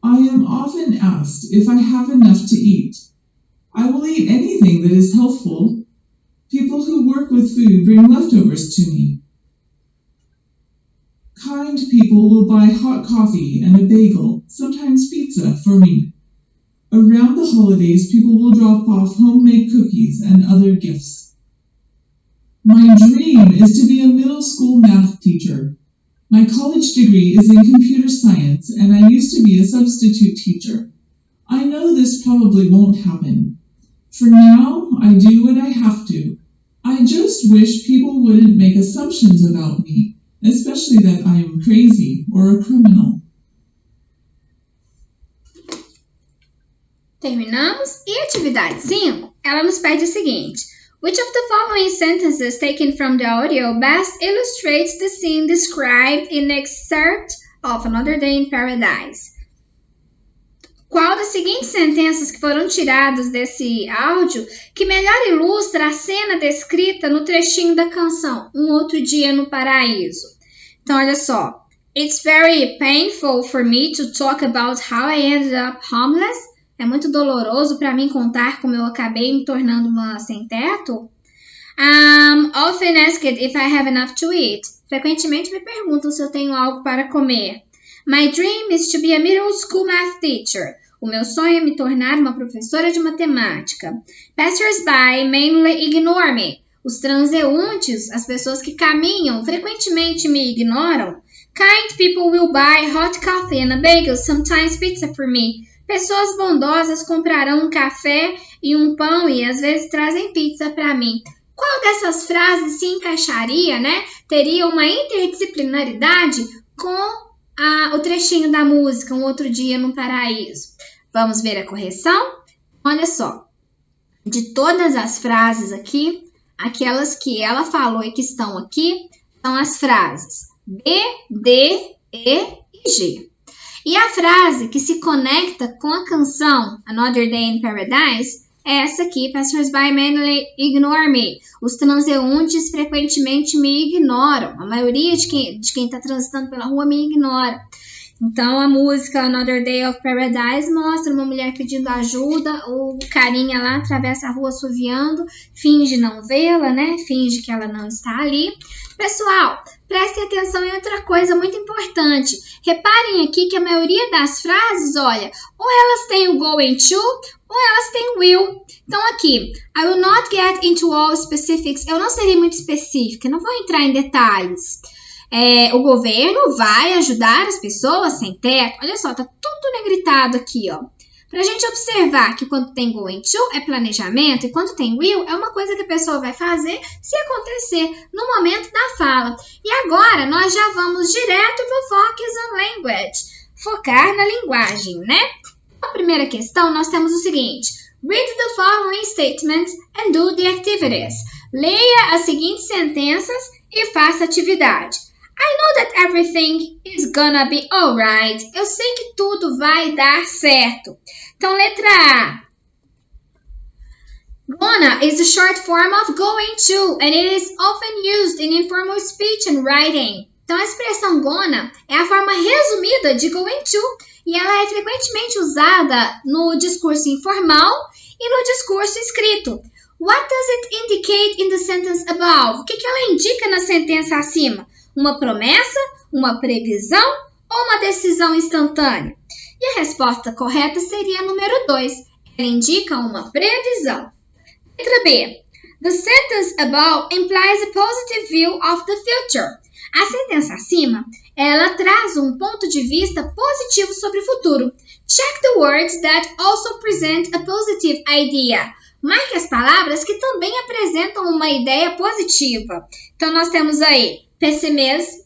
I am often asked if I have enough to eat. I will eat anything that is healthful. People who work with food bring leftovers to me. Kind people will buy hot coffee and a bagel, sometimes pizza, for me. Around the holidays, people will drop off homemade cookies and other gifts. My dream is to be a middle school math teacher. My college degree is in computer science, and I used to be a substitute teacher. I know this probably won't happen. For now, I do what I have to. I just wish people wouldn't make assumptions about me, especially that I am crazy or a criminal. Terminamos? E a atividade 5, ela nos pede o seguinte. Which of the following sentences taken from the audio best illustrates the scene described in the excerpt of Another Day in Paradise? Qual das seguintes sentenças que foram tiradas desse áudio que melhor ilustra a cena descrita no trechinho da canção Um Outro Dia no Paraíso? Então, olha só. It's very painful for me to talk about how I ended up homeless. É muito doloroso para mim contar como eu acabei me tornando uma sem-teto. Often asked if I have enough to eat. Frequentemente me perguntam se eu tenho algo para comer. My dream is to be a middle school math teacher. O meu sonho é me tornar uma professora de matemática. Passers-by mainly ignore me. Os transeuntes, as pessoas que caminham, frequentemente me ignoram. Kind people will buy hot coffee and a bagel, sometimes pizza for me. Pessoas bondosas comprarão um café e um pão e às vezes trazem pizza para mim. Qual dessas frases se encaixaria, né? Teria uma interdisciplinaridade com o trechinho da música Um Outro Dia no Paraíso. Vamos ver a correção? Olha só. De todas as frases aqui, aquelas que ela falou e que estão aqui são as frases B, D, E e G. E a frase que se conecta com a canção Another Day in Paradise é essa aqui, Passers-by mainly ignore me. Os transeuntes frequentemente me ignoram. A maioria de quem está transitando pela rua me ignora. Então, a música Another Day of Paradise mostra uma mulher pedindo ajuda, o carinha lá atravessa a rua assoviando, finge não vê-la, né? Finge que ela não está ali. Pessoal, prestem atenção em outra coisa muito importante. Reparem aqui que a maioria das frases, olha, ou elas têm o going to, ou elas têm will. Então aqui, I will not get into all specifics. Eu não serei muito específica, não vou entrar em detalhes. O governo vai ajudar as pessoas sem teto. Olha só, tá tudo negritado aqui, ó. Pra gente observar que quando tem going to é planejamento e quando tem will é uma coisa que a pessoa vai fazer se acontecer no momento da fala. E agora nós já vamos direto pro Focus on Language, focar na linguagem, né? Na primeira questão nós temos o seguinte: read the following statements and do the activities. Leia as seguintes sentenças e faça a atividade. I know that everything is gonna be alright. Eu sei que tudo vai dar certo. Então, letra A. Gonna is the short form of going to, and it is often used in informal speech and writing. Então, a expressão gonna é a forma resumida de going to e ela é frequentemente usada no discurso informal e no discurso escrito. What does it indicate in the sentence above? O que ela indica na sentença acima? Uma promessa, uma previsão ou uma decisão instantânea? E a resposta correta seria a número 2. Ela indica uma previsão. Letra B. The sentence above implies a positive view of the future. A sentença acima, ela traz um ponto de vista positivo sobre o futuro. Check the words that also present a positive idea. Marque as palavras que também apresentam uma ideia positiva. Então, nós temos aí pessimismo,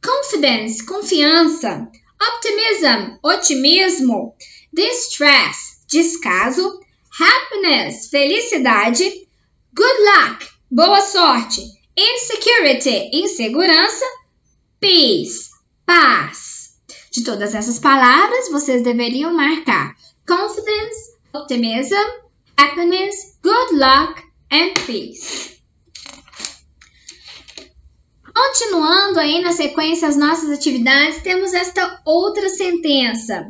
confidence, confiança, optimism, otimismo, distress, descaso, happiness, felicidade, good luck, boa sorte, insecurity, insegurança, peace, paz. De todas essas palavras, vocês deveriam marcar confidence, optimism, happiness, good luck and peace. Continuando aí na sequência as nossas atividades, temos esta outra sentença.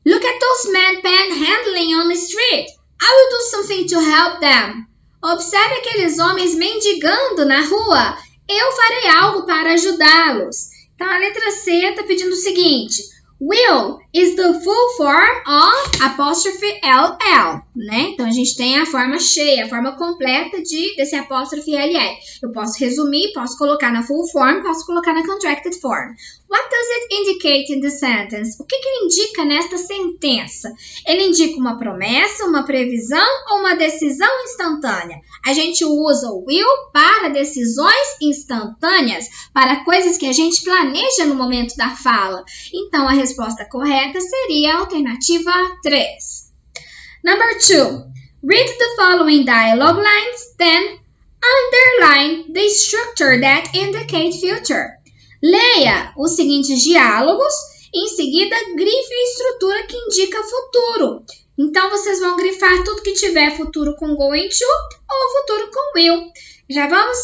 Look at those men panhandling on the street. I will do something to help them. Observe aqueles homens mendigando na rua. Eu farei algo para ajudá-los. Então, a letra C está pedindo o seguinte. Will is the full form of apóstrofe LL, né? Então, a gente tem a forma cheia, a forma completa desse apóstrofe LL. Eu posso resumir, posso colocar na full form, posso colocar na contracted form. What does it indicate in the sentence? O que ele indica nesta sentença? Ele indica uma promessa, uma previsão ou uma decisão instantânea? A gente usa o will para decisões instantâneas, para coisas que a gente planeja no momento da fala. Então, a resposta correta seria a alternativa 3. Number 2. Read the following dialogue lines, then underline the structure that indicate future. Leia os seguintes diálogos e em seguida grife a estrutura que indica futuro. Então, vocês vão grifar tudo que tiver futuro com going to ou futuro com will. Já vamos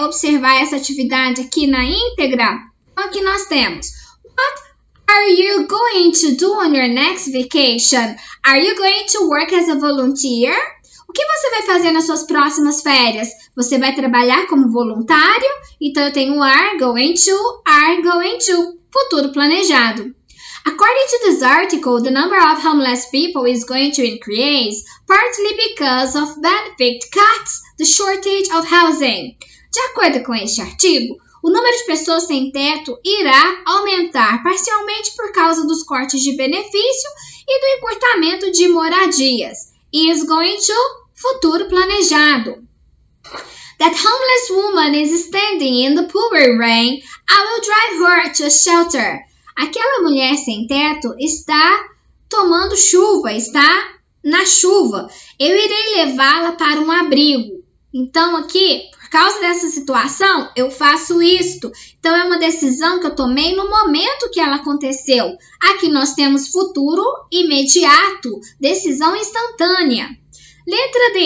observar essa atividade aqui na íntegra? Então, aqui nós temos What are you going to do on your next vacation? Are you going to work as a volunteer? O que você vai fazer nas suas próximas férias? Você vai trabalhar como voluntário? Então, eu tenho are going to, futuro planejado. According to this article, the number of homeless people is going to increase, partly because of benefit cuts, the shortage of housing. De acordo com este artigo, o número de pessoas sem teto irá aumentar, parcialmente por causa dos cortes de benefício e do encurtamento de moradias. Is going to, futuro planejado. That homeless woman is standing in the pouring rain. I will drive her to a shelter. Aquela mulher sem teto está tomando chuva, está na chuva. Eu irei levá-la para um abrigo. Então, aqui, por causa dessa situação, eu faço isto. Então, é uma decisão que eu tomei no momento que ela aconteceu. Aqui nós temos futuro imediato, decisão instantânea. Letra D.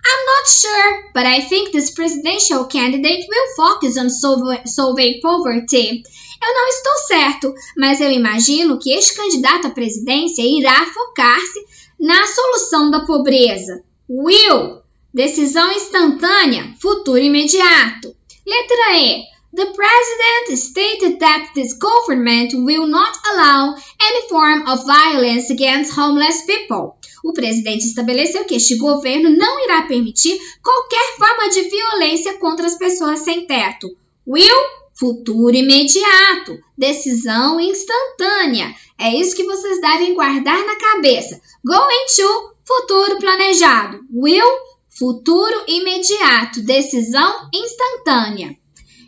I'm not sure, but I think this presidential candidate will focus on solving poverty. Eu não estou certo, mas eu imagino que este candidato à presidência irá focar-se na solução da pobreza. Will, decisão instantânea, futuro imediato. Letra E. The president stated that this government will not allow any form of violence against homeless people. O presidente estabeleceu que este governo não irá permitir qualquer forma de violência contra as pessoas sem teto. Will, futuro imediato, decisão instantânea. É isso que vocês devem guardar na cabeça. Going to, futuro planejado. Will, futuro imediato, decisão instantânea.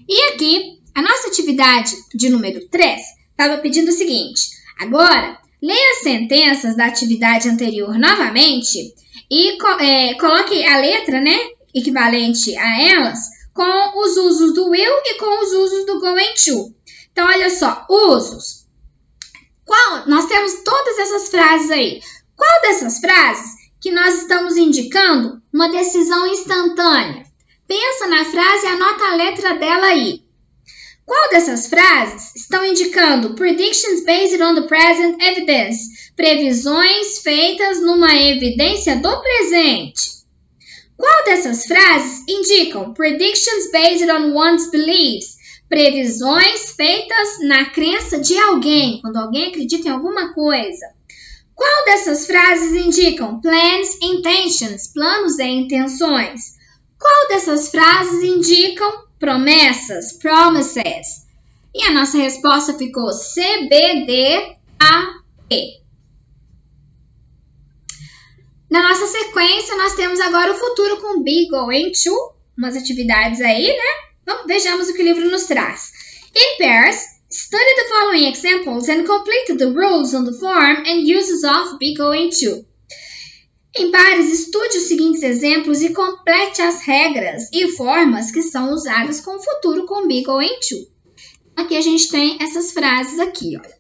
E aqui, a nossa atividade de número 3 estava pedindo o seguinte. Agora, leia as sentenças da atividade anterior novamente e coloque a letra, né, equivalente a elas com os usos do will e com os usos do going to. Então, olha só, usos. Nós temos todas essas frases aí. Qual dessas frases que nós estamos indicando uma decisão instantânea? pensa na frase e anota a letra dela aí. Qual dessas frases estão indicando predictions based on the present evidence? Previsões feitas numa evidência do presente. Qual dessas frases indicam predictions based on one's beliefs? Previsões feitas na crença de alguém, quando alguém acredita em alguma coisa. Qual dessas frases indicam plans, intentions, planos e intenções? Qual dessas frases indicam promessas, promises? E a nossa resposta ficou C, B, D, A, E. Na nossa sequência, nós temos agora o futuro com be, going to, umas atividades aí, né? Vejamos o que o livro nos traz. In pairs, study the following examples and complete the rules on the form and uses of be, going to. Em pares, estude os seguintes exemplos e complete as regras e formas que são usadas com o futuro com be, going to. Aqui a gente tem essas frases aqui, olha.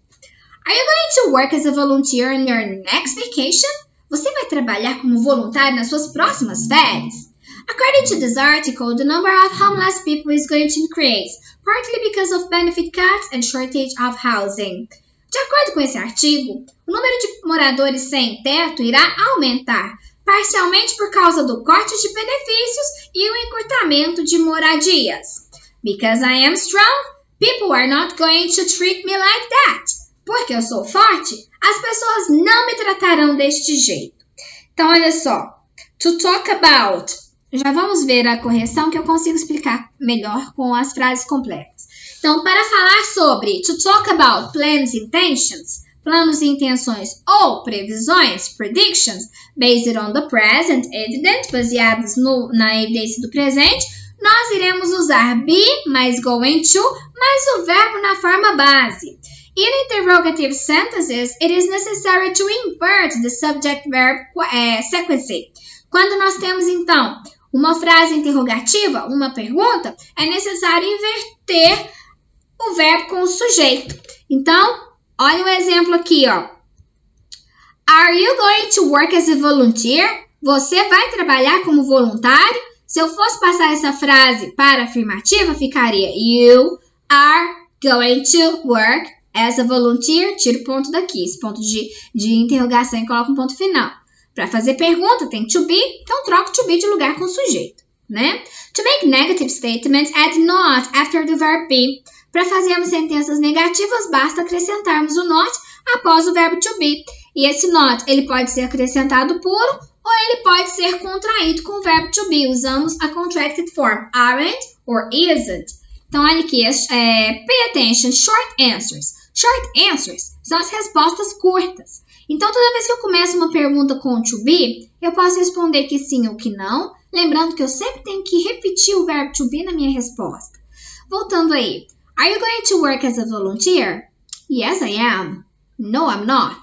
Are you going to work as a volunteer in your next vacation? Você vai trabalhar como voluntário nas suas próximas férias? According to this article, the number of homeless people is going to increase, partly because of benefit cuts and shortage of housing. De acordo com esse artigo, o número de moradores sem teto irá aumentar, parcialmente por causa do corte de benefícios e o encurtamento de moradias. Because I am strong, people are not going to treat me like that. Porque eu sou forte, as pessoas não me tratarão deste jeito. Então, olha só. To talk about. Já vamos ver a correção que eu consigo explicar melhor com as frases completas. Então, para falar sobre to talk about plans, intentions, planos e intenções ou previsões, predictions, based on the present evidence, baseados na evidência do presente, nós iremos usar be mais going to mais o verbo na forma base. In interrogative sentences, it is necessary to invert the subject-verb sequence. Quando nós temos, então, uma frase interrogativa, uma pergunta, é necessário inverter o verbo com o sujeito. Então, olha o exemplo aqui, ó. Are you going to work as a volunteer? Você vai trabalhar como voluntário? Se eu fosse passar essa frase para afirmativa, ficaria You are going to work as a volunteer. Tira o ponto daqui, esse ponto de interrogação e coloca um ponto final. Para fazer pergunta tem to be, então troca to be de lugar com o sujeito, né? To make negative statements, add not after the verb be. Para fazermos sentenças negativas, basta acrescentarmos o not após o verbo to be. E esse not, ele pode ser acrescentado puro ou ele pode ser contraído com o verbo to be. Usamos a contracted form, aren't or isn't. Então, olha aqui, pay attention, short answers. Short answers são as respostas curtas. Então, toda vez que eu começo uma pergunta com to be, eu posso responder que sim ou que não, lembrando que eu sempre tenho que repetir o verbo to be na minha resposta. Voltando aí. Are you going to work as a volunteer? Yes, I am. No, I'm not.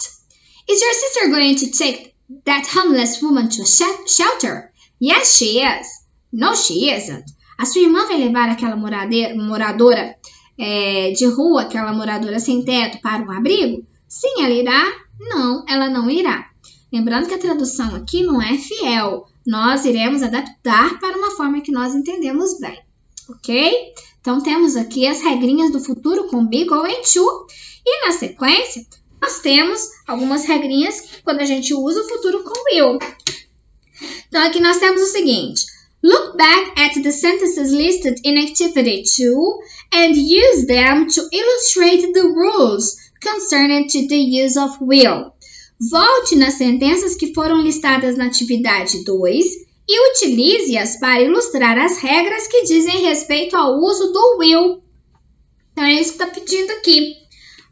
Is your sister going to take that homeless woman to a shelter? Yes, she is. No, she isn't. A sua irmã vai levar aquela moradora de rua, aquela moradora sem teto, para um abrigo? Sim, ela irá. Não, ela não irá. Lembrando que a tradução aqui não é fiel. Nós iremos adaptar para uma forma que nós entendemos bem. Ok? Então, temos aqui as regrinhas do futuro com be, going to. E na sequência, nós temos algumas regrinhas quando a gente usa o futuro com will. Então, aqui nós temos o seguinte. Look back at the sentences listed in Activity 2 and use them to illustrate the rules concerning to the use of will. Volte nas sentenças que foram listadas na atividade 2 e utilize-as para ilustrar as regras que dizem respeito ao uso do will. Então, é isso que está pedindo aqui.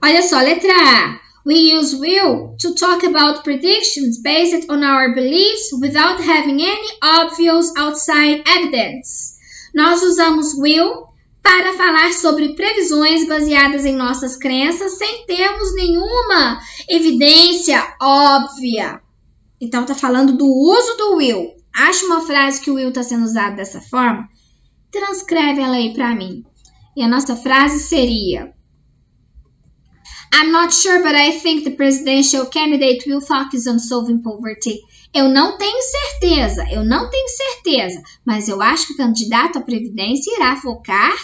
Olha só, letra A. We use will to talk about predictions based on our beliefs without having any obvious outside evidence. Nós usamos will para falar sobre previsões baseadas em nossas crenças sem termos nenhuma evidência óbvia. Então, está falando do uso do will. Acha uma frase que o will está sendo usado dessa forma? Transcreve ela aí para mim. E a nossa frase seria: I'm not sure, but I think the presidential candidate will focus on solving poverty. Eu não tenho certeza, mas eu acho que o candidato à Previdência irá focar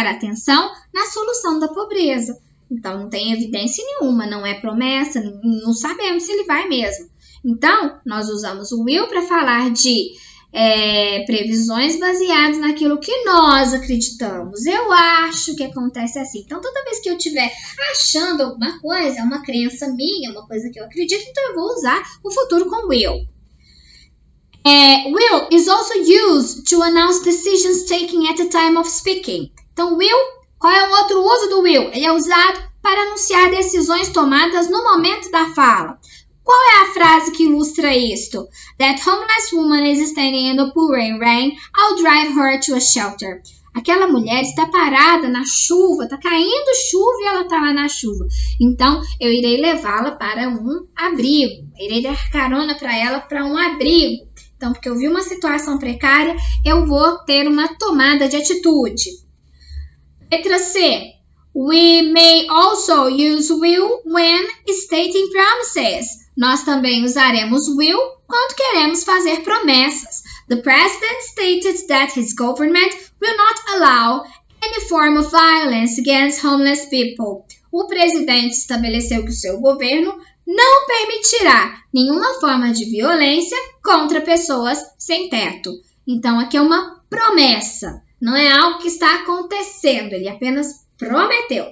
a atenção na solução da pobreza. Então, não tem evidência nenhuma, não é promessa, não sabemos se ele vai mesmo. Então, nós usamos o will para falar de previsões baseadas naquilo que nós acreditamos. Eu acho que acontece assim. Então, toda vez que eu estiver achando alguma coisa, é uma crença minha, uma coisa que eu acredito, então eu vou usar o futuro com will. Will is also used to announce decisions taken at the time of speaking. Então, will, qual é o outro uso do will? Ele é usado para anunciar decisões tomadas no momento da fala. Qual é a frase que ilustra isto? That homeless woman is standing in the pouring rain. I'll drive her to a shelter. Aquela mulher está parada na chuva, está caindo chuva e ela está lá na chuva. Então, eu irei levá-la para um abrigo. Irei dar carona para ela para um abrigo. Então, porque eu vi uma situação precária, eu vou ter uma tomada de atitude. Letra C. We may also use will when stating promises. Nós também usaremos will quando queremos fazer promessas. The president stated that his government will not allow any form of violence against homeless people. O presidente estabeleceu que o seu governo não permitirá nenhuma forma de violência contra pessoas sem teto. Então, aqui é uma promessa, não é algo que está acontecendo, ele apenas prometeu.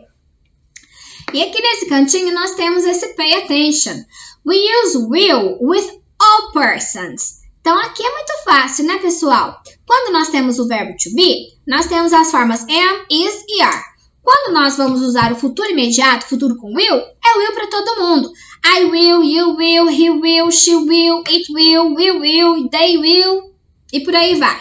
E aqui nesse cantinho nós temos esse pay attention. We use will with all persons. Então, aqui é muito fácil, né, pessoal? Quando nós temos o verbo to be, nós temos as formas am, is e are. Quando nós vamos usar o futuro imediato, futuro com will, é will para todo mundo. I will, you will, he will, she will, it will, we will, they will, e por aí vai.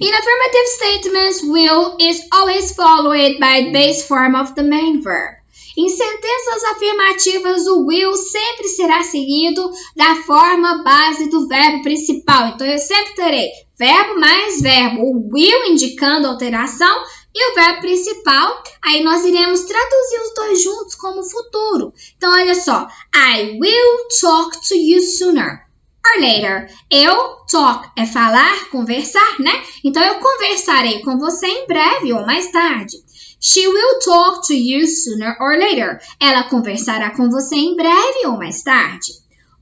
In affirmative statements, will is always followed by the base form of the main verb. Em sentenças afirmativas, o will sempre será seguido da forma base do verbo principal. Então, eu sempre terei verbo mais verbo, o will indicando alteração e o verbo principal. Aí nós iremos traduzir os dois juntos como futuro. Então, olha só. I will talk to you sooner or later. Eu, talk, é falar, conversar, né? Então, eu conversarei com você em breve ou mais tarde. She will talk to you sooner or later. Ela conversará com você em breve ou mais tarde.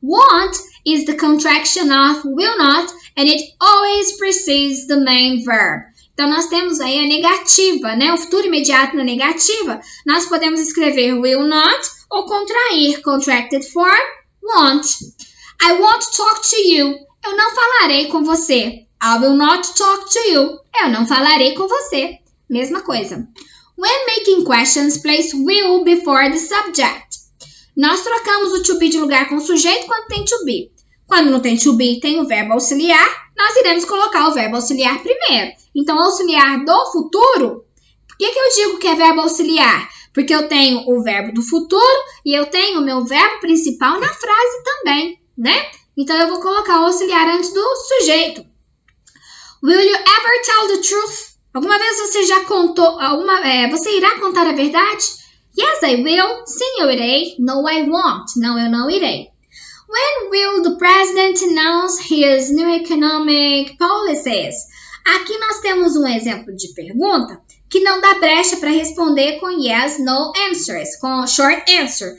Want is the contraction of will not and it always precedes the main verb. Então, nós temos aí a negativa, né? O futuro imediato na negativa. Nós podemos escrever will not ou contrair, contracted form, want. I won't talk to you. Eu não falarei com você. I will not talk to you. Eu não falarei com você. Mesma coisa. When making questions, place will before the subject. Nós trocamos o to be de lugar com o sujeito quando tem to be. Quando não tem to be e tem o verbo auxiliar, nós iremos colocar o verbo auxiliar primeiro. Então, auxiliar do futuro, por que eu digo que é verbo auxiliar? Porque eu tenho o verbo do futuro e eu tenho o meu verbo principal na frase também, né? Então, eu vou colocar o auxiliar antes do sujeito. Will you ever tell the truth? Alguma vez você já contou, você irá contar a verdade? Yes, I will. Sim, eu irei. No, I won't. Não, eu não irei. When will the president announce his new economic policies? Aqui nós temos um exemplo de pergunta que não dá brecha para responder com yes, no answers, com short answer.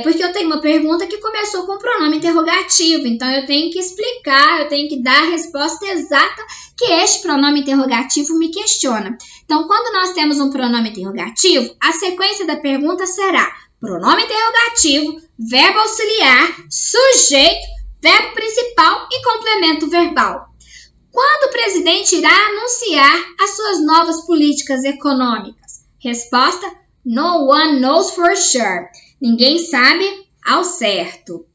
Porque eu tenho uma pergunta que começou com pronome interrogativo, então eu tenho que explicar, eu tenho que dar a resposta exata que este pronome interrogativo me questiona. Então, quando nós temos um pronome interrogativo, a sequência da pergunta será pronome interrogativo, verbo auxiliar, sujeito, verbo principal e complemento verbal. Quando o presidente irá anunciar as suas novas políticas econômicas? Resposta: no one knows for sure. Ninguém sabe ao certo.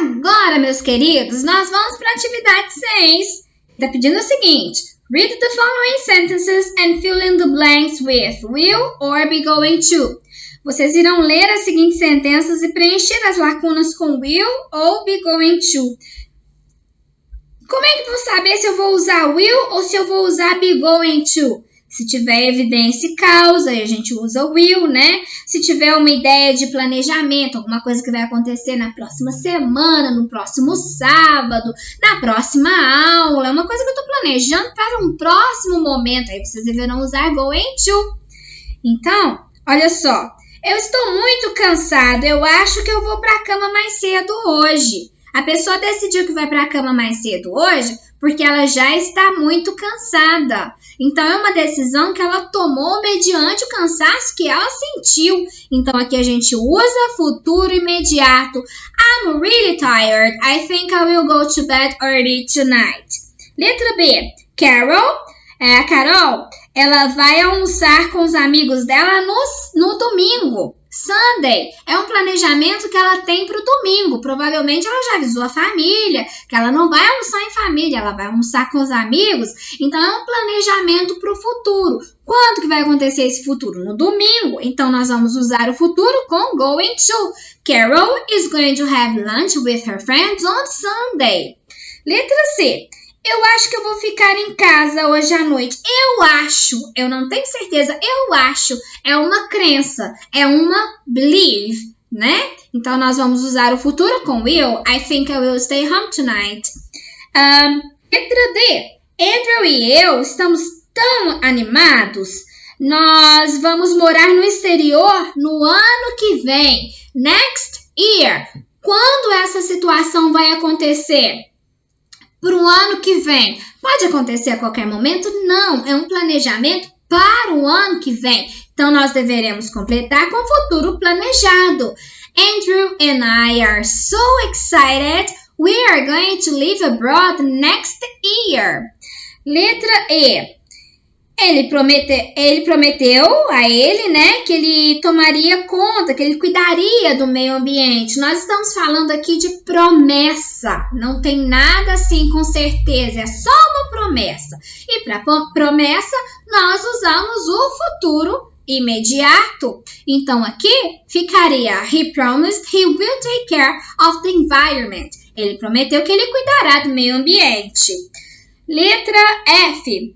Agora, meus queridos, nós vamos para a atividade 6. Está pedindo o seguinte: read the following sentences and fill in the blanks with will or be going to. Vocês irão ler as seguintes sentenças e preencher as lacunas com will ou be going to. Como é que vou saber se eu vou usar will ou se eu vou usar be going to? Se tiver evidência e causa, aí a gente usa will, né? Se tiver uma ideia de planejamento, alguma coisa que vai acontecer na próxima semana, no próximo sábado, na próxima aula, uma coisa que eu tô planejando para um próximo momento, aí vocês deverão usar going to. Então, olha só, eu estou muito cansado, eu acho que eu vou para a cama mais cedo hoje. A pessoa decidiu que vai para a cama mais cedo hoje porque ela já está muito cansada. Então, é uma decisão que ela tomou mediante o cansaço que ela sentiu. Então, aqui a gente usa futuro imediato. I'm really tired. I think I will go to bed early tonight. Letra B. Carol, a Carol, ela vai almoçar com os amigos dela no domingo. Sunday é um planejamento que ela tem para o domingo. Provavelmente ela já avisou a família que ela não vai almoçar em família, ela vai almoçar com os amigos. Então é um planejamento para o futuro. Quando que vai acontecer esse futuro? No domingo. Então nós vamos usar o futuro com going to. Carol is going to have lunch with her friends on Sunday. Letra C. Eu acho que eu vou ficar em casa hoje à noite. Eu não tenho certeza, eu acho. É uma crença, é uma believe, né? Então, nós vamos usar o futuro com will. I think I will stay home tonight. Letra D. Andrew e eu estamos tão animados. Nós vamos morar no exterior no ano que vem. Next year. Quando essa situação vai acontecer? Para o ano que vem. Pode acontecer a qualquer momento? Não, é um planejamento para o ano que vem. Então, nós deveremos completar com futuro planejado. Andrew and I are so excited. We are going to live abroad next year. Letra E. Ele prometeu a ele, né, que ele tomaria conta, que ele cuidaria do meio ambiente. Nós estamos falando aqui de promessa. Não tem nada assim com certeza, é só uma promessa. E para promessa, nós usamos o futuro imediato. Então, aqui ficaria he promised he will take care of the environment. Ele prometeu que ele cuidará do meio ambiente. Letra F.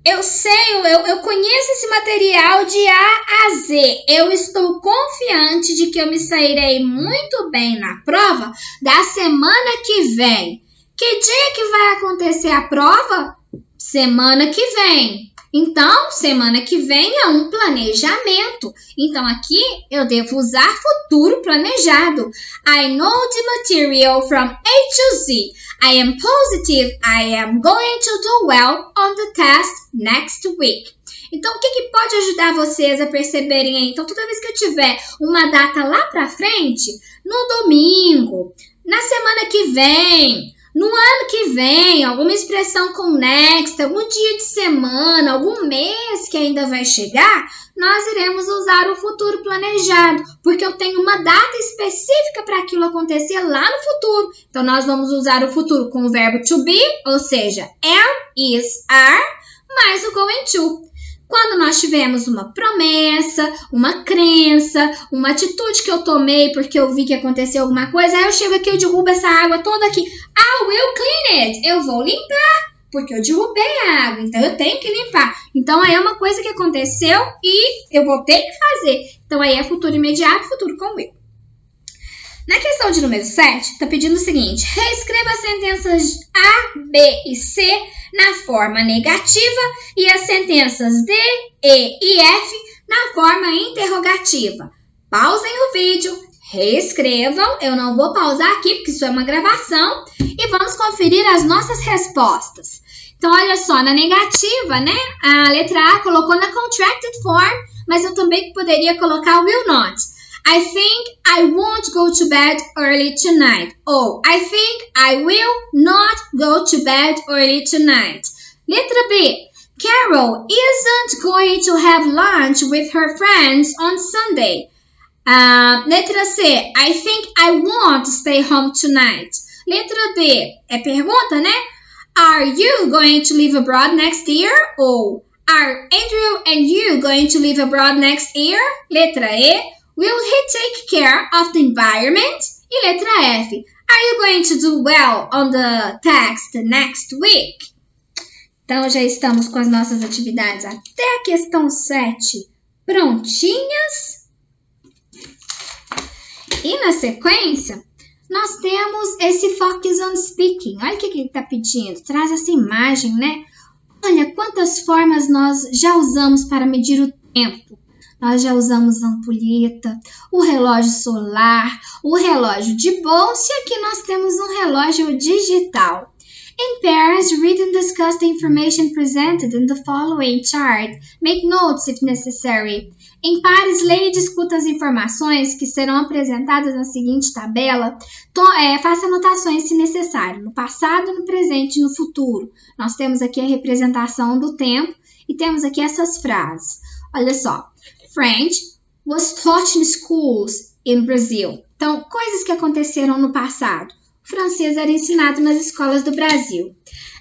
Eu conheço esse material de A a Z. Eu estou confiante de que eu me sairei muito bem na prova da semana que vem. Que dia que vai acontecer a prova? Semana que vem. Então, semana que vem é um planejamento. Então, aqui eu devo usar futuro planejado. I know the material from A to Z. I am positive I am going to do well on the test next week. Então, o que pode ajudar vocês a perceberem aí? Então, toda vez que eu tiver uma data lá pra frente, no domingo, na semana que vem, no ano que vem, alguma expressão com next, algum dia de semana, algum mês que ainda vai chegar, nós iremos usar o futuro planejado, porque eu tenho uma data específica para aquilo acontecer lá no futuro. Então, nós vamos usar o futuro com o verbo to be, ou seja, am, is, are, mais o going to. Quando nós tivermos uma promessa, uma crença, uma atitude que eu tomei porque eu vi que aconteceu alguma coisa, aí eu chego aqui, eu derrubo essa água toda aqui. I will clean it. Eu vou limpar, porque eu derrubei a água, então eu tenho que limpar. Então, aí é uma coisa que aconteceu e eu vou ter que fazer. Então, aí é futuro imediato, futuro com will. Na questão de número 7, está pedindo o seguinte: reescreva as sentenças A, B e C na forma negativa e as sentenças D, E e F na forma interrogativa. Pausem o vídeo, reescrevam. Eu não vou pausar aqui porque isso é uma gravação e vamos conferir as nossas respostas. Então, olha só, na negativa, né? A letra A colocou na contracted form, mas eu também poderia colocar will not. I think I won't go to bed early tonight. Ou I think I will not go to bed early tonight. Letra B. Carol isn't going to have lunch with her friends on Sunday. Letra C. I think I won't stay home tonight. Letra D. É pergunta, né? Are you going to live abroad next year? Ou are Andrew and you going to live abroad next year? Letra E. Will he take care of the environment? E letra F. Are you going to do well on the test next week? Então, já estamos com as nossas atividades até a questão 7 prontinhas. E na sequência, nós temos esse Focus on Speaking. Olha o que ele está pedindo. Traz essa imagem, né? Olha quantas formas nós já usamos para medir o tempo. Nós já usamos ampulheta, o relógio solar, o relógio de bolsa e aqui nós temos um relógio digital. In pairs, read and discuss the information presented in the following chart. Make notes if necessary. Em pares, leia e discuta as informações que serão apresentadas na seguinte tabela. Faça anotações se necessário, no passado, no presente e no futuro. Nós temos aqui a representação do tempo e temos aqui essas frases. Olha só. French was taught in schools in Brazil. Então, coisas que aconteceram no passado. O francês era ensinado nas escolas do Brasil.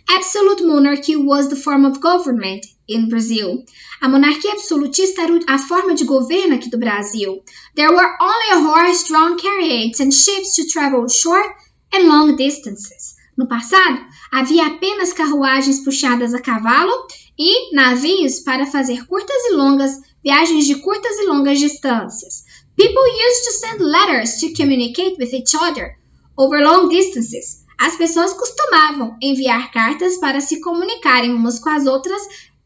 Absolute monarchy was the form of government in Brazil. A monarquia absolutista era a forma de governo aqui do Brasil. There were only horse-drawn carriages and ships to travel short and long distances. No passado, havia apenas carruagens puxadas a cavalo e navios para fazer viagens de curtas e longas distâncias. People used to send letters to communicate with each other over long distances. As pessoas costumavam enviar cartas para se comunicarem umas com as outras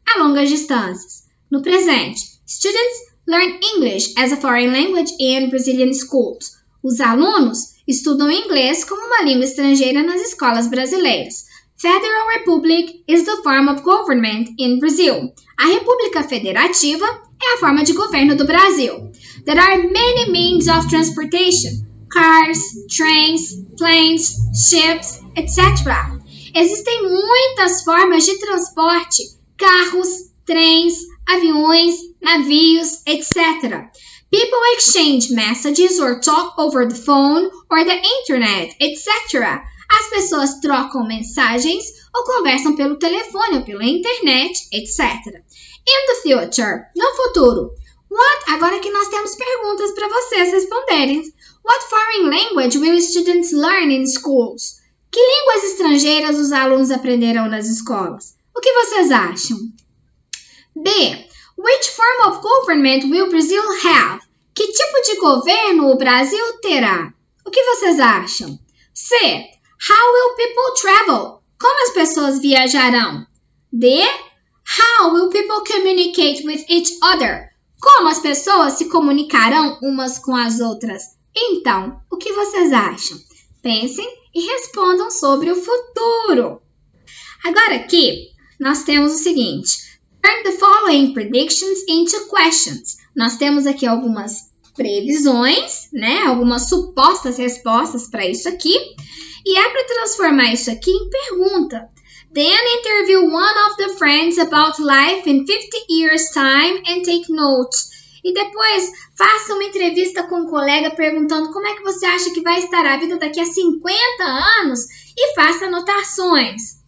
a longas distâncias. No presente, students learn English as a foreign language in Brazilian schools. Os alunos estudam inglês como uma língua estrangeira nas escolas brasileiras. Federal Republic is the form of government in Brazil. A República Federativa é a forma de governo do Brasil. There are many means of transportation. Cars, trains, planes, ships, etc. Existem muitas formas de transporte, carros, trens, aviões, navios, etc. People exchange messages or talk over the phone or the internet, etc. As pessoas trocam mensagens ou conversam pelo telefone ou pela internet, etc. In the future, no futuro. Agora que nós temos perguntas para vocês responderem. What foreign language will students learn in schools? Que línguas estrangeiras os alunos aprenderão nas escolas? O que vocês acham? B. Which form of government will Brazil have? Que tipo de governo o Brasil terá? O que vocês acham? C. How will people travel? Como as pessoas viajarão? D. How will people communicate with each other? Como as pessoas se comunicarão umas com as outras? Então, o que vocês acham? Pensem e respondam sobre o futuro. Agora aqui, nós temos o seguinte. Turn the following predictions into questions. Nós temos aqui algumas previsões, né? Algumas supostas respostas para isso aqui. E é para transformar isso aqui em pergunta. Then interview one of the friends about life in 50 years' time and take notes. E depois faça uma entrevista com um colega perguntando como é que você acha que vai estar a vida daqui a 50 anos e faça anotações.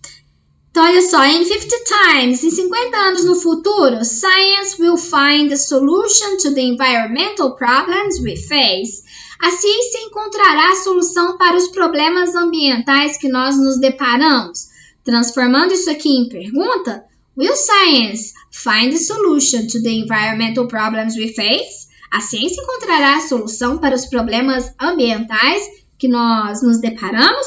Então, olha só, in 50 times, em 50 anos no futuro, science will find a solution to the environmental problems we face. A ciência encontrará a solução para os problemas ambientais que nós nos deparamos. Transformando isso aqui em pergunta, will science find a solution to the environmental problems we face? A ciência encontrará a solução para os problemas ambientais que nós nos deparamos?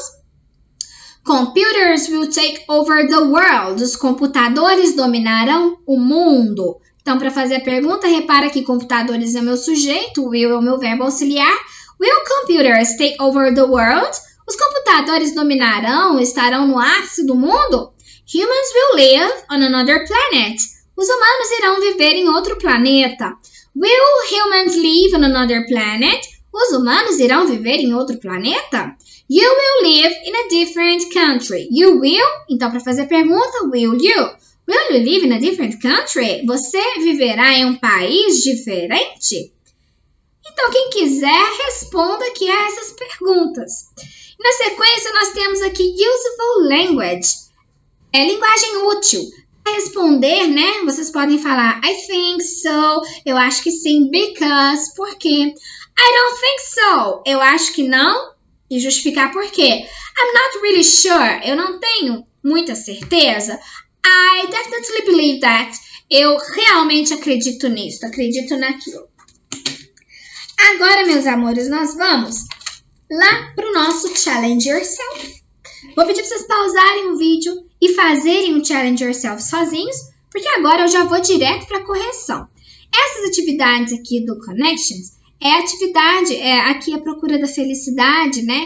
Computers will take over the world. Os computadores dominarão o mundo. Então, para fazer a pergunta, repara que computadores é o meu sujeito, will é o meu verbo auxiliar. Will computers take over the world? Os computadores dominarão, estarão no ápice do mundo? Humans will live on another planet. Os humanos irão viver em outro planeta. Will humans live on another planet? Os humanos irão viver em outro planeta? You will live in a different country. You will? Então, para fazer a pergunta, will you? Will you live in a different country? Você viverá em um país diferente? Então, quem quiser, responda aqui a essas perguntas. Na sequência, nós temos aqui useful language. É linguagem útil. Para responder, né? Vocês podem falar I think so. Eu acho que sim. Because. Por quê? I don't think so. Eu acho que não. E justificar por quê. I'm not really sure. Eu não tenho muita certeza. I definitely believe that. Eu realmente acredito nisso, acredito naquilo. Agora, meus amores, nós vamos lá pro nosso Challenge Yourself. Vou pedir para vocês pausarem o vídeo e fazerem o Challenge Yourself sozinhos, porque agora eu já vou direto para a correção. Essas atividades aqui do Connections aqui a procura da felicidade, né?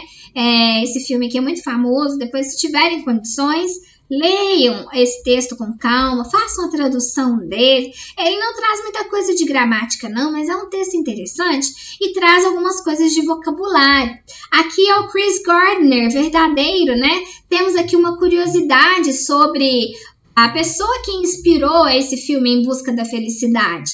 Esse filme aqui é muito famoso. Depois, se tiverem condições, leiam esse texto com calma, façam a tradução dele. Ele não traz muita coisa de gramática não, mas é um texto interessante e traz algumas coisas de vocabulário. Aqui é o Chris Gardner, verdadeiro, né? Temos aqui uma curiosidade sobre a pessoa que inspirou esse filme Em Busca da Felicidade.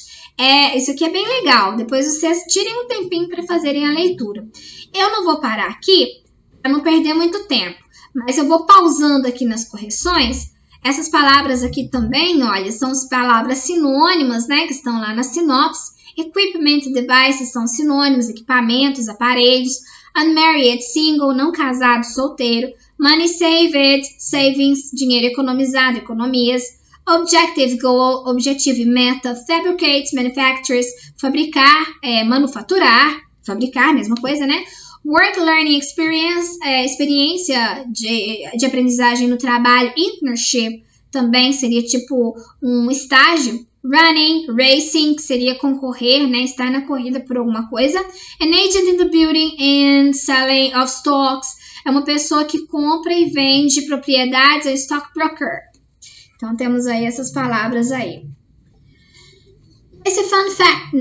Isso aqui é bem legal. Depois vocês tirem um tempinho para fazerem a leitura. Eu não vou parar aqui para não perder muito tempo, mas eu vou pausando aqui nas correções. Essas palavras aqui também, olha, são as palavras sinônimas, né, que estão lá na sinopse. Equipment, devices são sinônimos, equipamentos, aparelhos. Unmarried, single, não casado, solteiro. Money saved, savings, dinheiro economizado, economias. Objective, goal, objetivo e meta. Fabricate, manufactures, fabricar, manufaturar, fabricar, mesma coisa, né? Work, learning, experience, experiência de aprendizagem no trabalho. Internship também seria tipo um estágio. Running, racing, que seria concorrer, né? Estar na corrida por alguma coisa. An agent in the building and selling of stocks. É uma pessoa que compra e vende propriedades, é stockbroker. Então, temos aí essas palavras aí. Esse fun fact,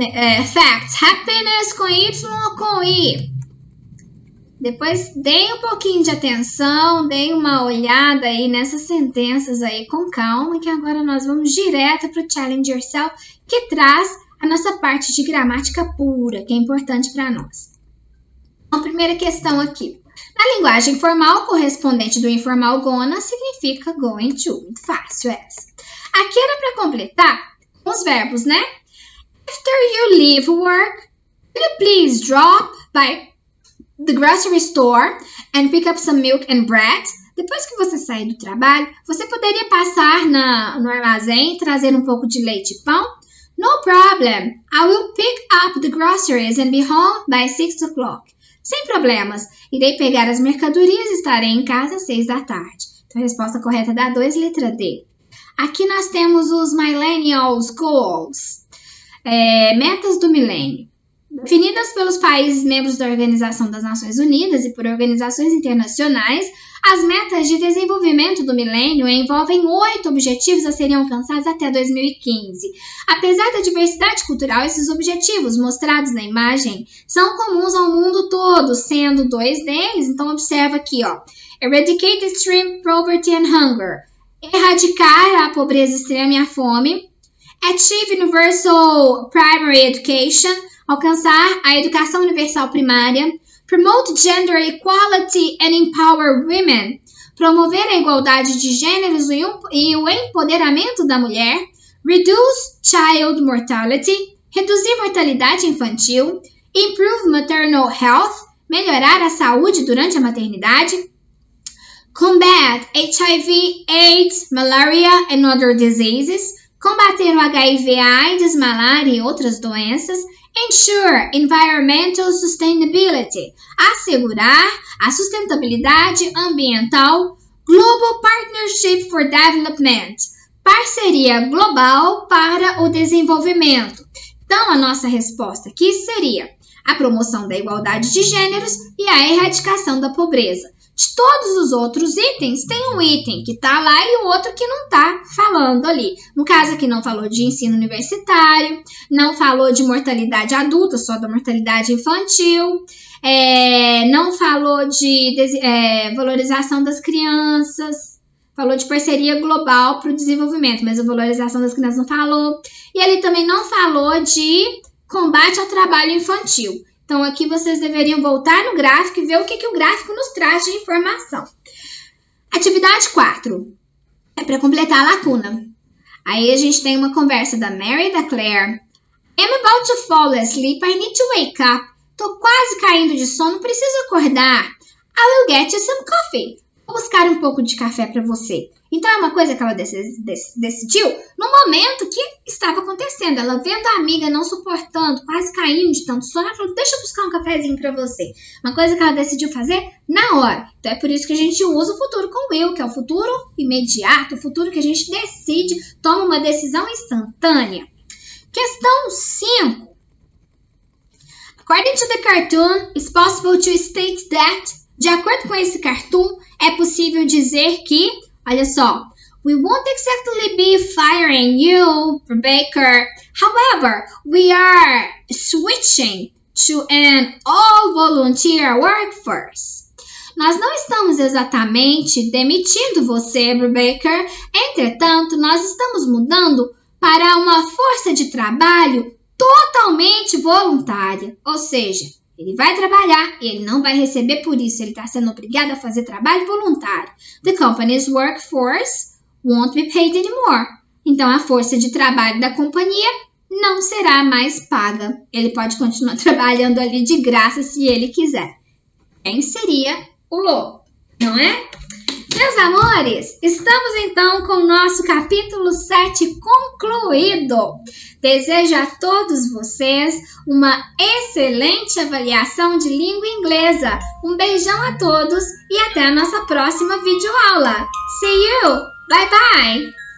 facts, happiness com Y ou com I? Depois, deem um pouquinho de atenção, deem uma olhada aí nessas sentenças aí com calma, que agora nós vamos direto para o Challenge Yourself, que traz a nossa parte de gramática pura, que é importante para nós. Então, primeira questão aqui. Na linguagem formal, o correspondente do informal gonna significa going to. Muito fácil essa. Aqui era para completar com os verbos, né? After you leave work, will you please drop by the grocery store and pick up some milk and bread? Depois que você sair do trabalho, você poderia passar no armazém e trazer um pouco de leite e pão? No problem. I will pick up the groceries and be home by 6 o'clock. Sem problemas. Irei pegar as mercadorias e estarei em casa às 6 da tarde. Então, a resposta correta da 2, letra D. Aqui nós temos os Millennials Goals. Metas do milênio. Definidas pelos países membros da Organização das Nações Unidas e por organizações internacionais, as metas de desenvolvimento do milênio envolvem 8 objetivos a serem alcançados até 2015. Apesar da diversidade cultural, esses objetivos mostrados na imagem são comuns ao mundo todo, sendo 2 deles. Então, observa aqui, ó. Eradicate extreme poverty and hunger. Erradicar a pobreza extrema e a fome. Achieve universal primary education. Alcançar a educação universal primária. Promote gender equality and empower women. Promover a igualdade de gêneros e o empoderamento da mulher. Reduce child mortality. Reduzir mortalidade infantil. Improve maternal health. Melhorar a saúde durante a maternidade. Combat HIV, AIDS, malaria and other diseases. Combater o HIV/AIDS, malária e outras doenças. Ensure environmental sustainability. Assegurar a sustentabilidade ambiental. Global Partnership for Development. Parceria global para o desenvolvimento. Então, a nossa resposta aqui seria a promoção da igualdade de gêneros e a erradicação da pobreza. De todos os outros itens, tem um item que está lá e o outro que não está falando ali. No caso aqui não falou de ensino universitário, não falou de mortalidade adulta, só da mortalidade infantil, não falou de valorização das crianças, falou de parceria global para o desenvolvimento, mas a valorização das crianças não falou. E ele também não falou de combate ao trabalho infantil. Então, aqui vocês deveriam voltar no gráfico e ver o que o gráfico nos traz de informação. Atividade 4. É para completar a lacuna. Aí a gente tem uma conversa da Mary e da Claire. I'm about to fall asleep. I need to wake up. Tô quase caindo de sono. Preciso acordar. I will get you some coffee. buscar um pouco de café para você. Então, é uma coisa que ela decidiu no momento que estava acontecendo. Ela vendo a amiga não suportando, quase caindo de tanto sono, ela falou, deixa eu buscar um cafezinho para você. Uma coisa que ela decidiu fazer na hora. Então, é por isso que a gente usa o futuro com will, que é o futuro imediato, o futuro que a gente decide, toma uma decisão instantânea. Questão 5. According to the cartoon, it's possible to state that. De acordo com esse cartoon, é possível dizer que, olha só, we won't exactly be firing you, Baker. However, we are switching to an all-volunteer workforce. Nós não estamos exatamente demitindo você, Baker. Entretanto, nós estamos mudando para uma força de trabalho totalmente voluntária. Ou seja, ele vai trabalhar e ele não vai receber por isso. Ele está sendo obrigado a fazer trabalho voluntário. The company's workforce won't be paid anymore. Então, a força de trabalho da companhia não será mais paga. Ele pode continuar trabalhando ali de graça se ele quiser. Quem seria o lobo, não é? Meus amores, estamos então com o nosso capítulo 7 concluído. Desejo a todos vocês uma excelente avaliação de língua inglesa. Um beijão a todos e até a nossa próxima videoaula. See you! Bye bye!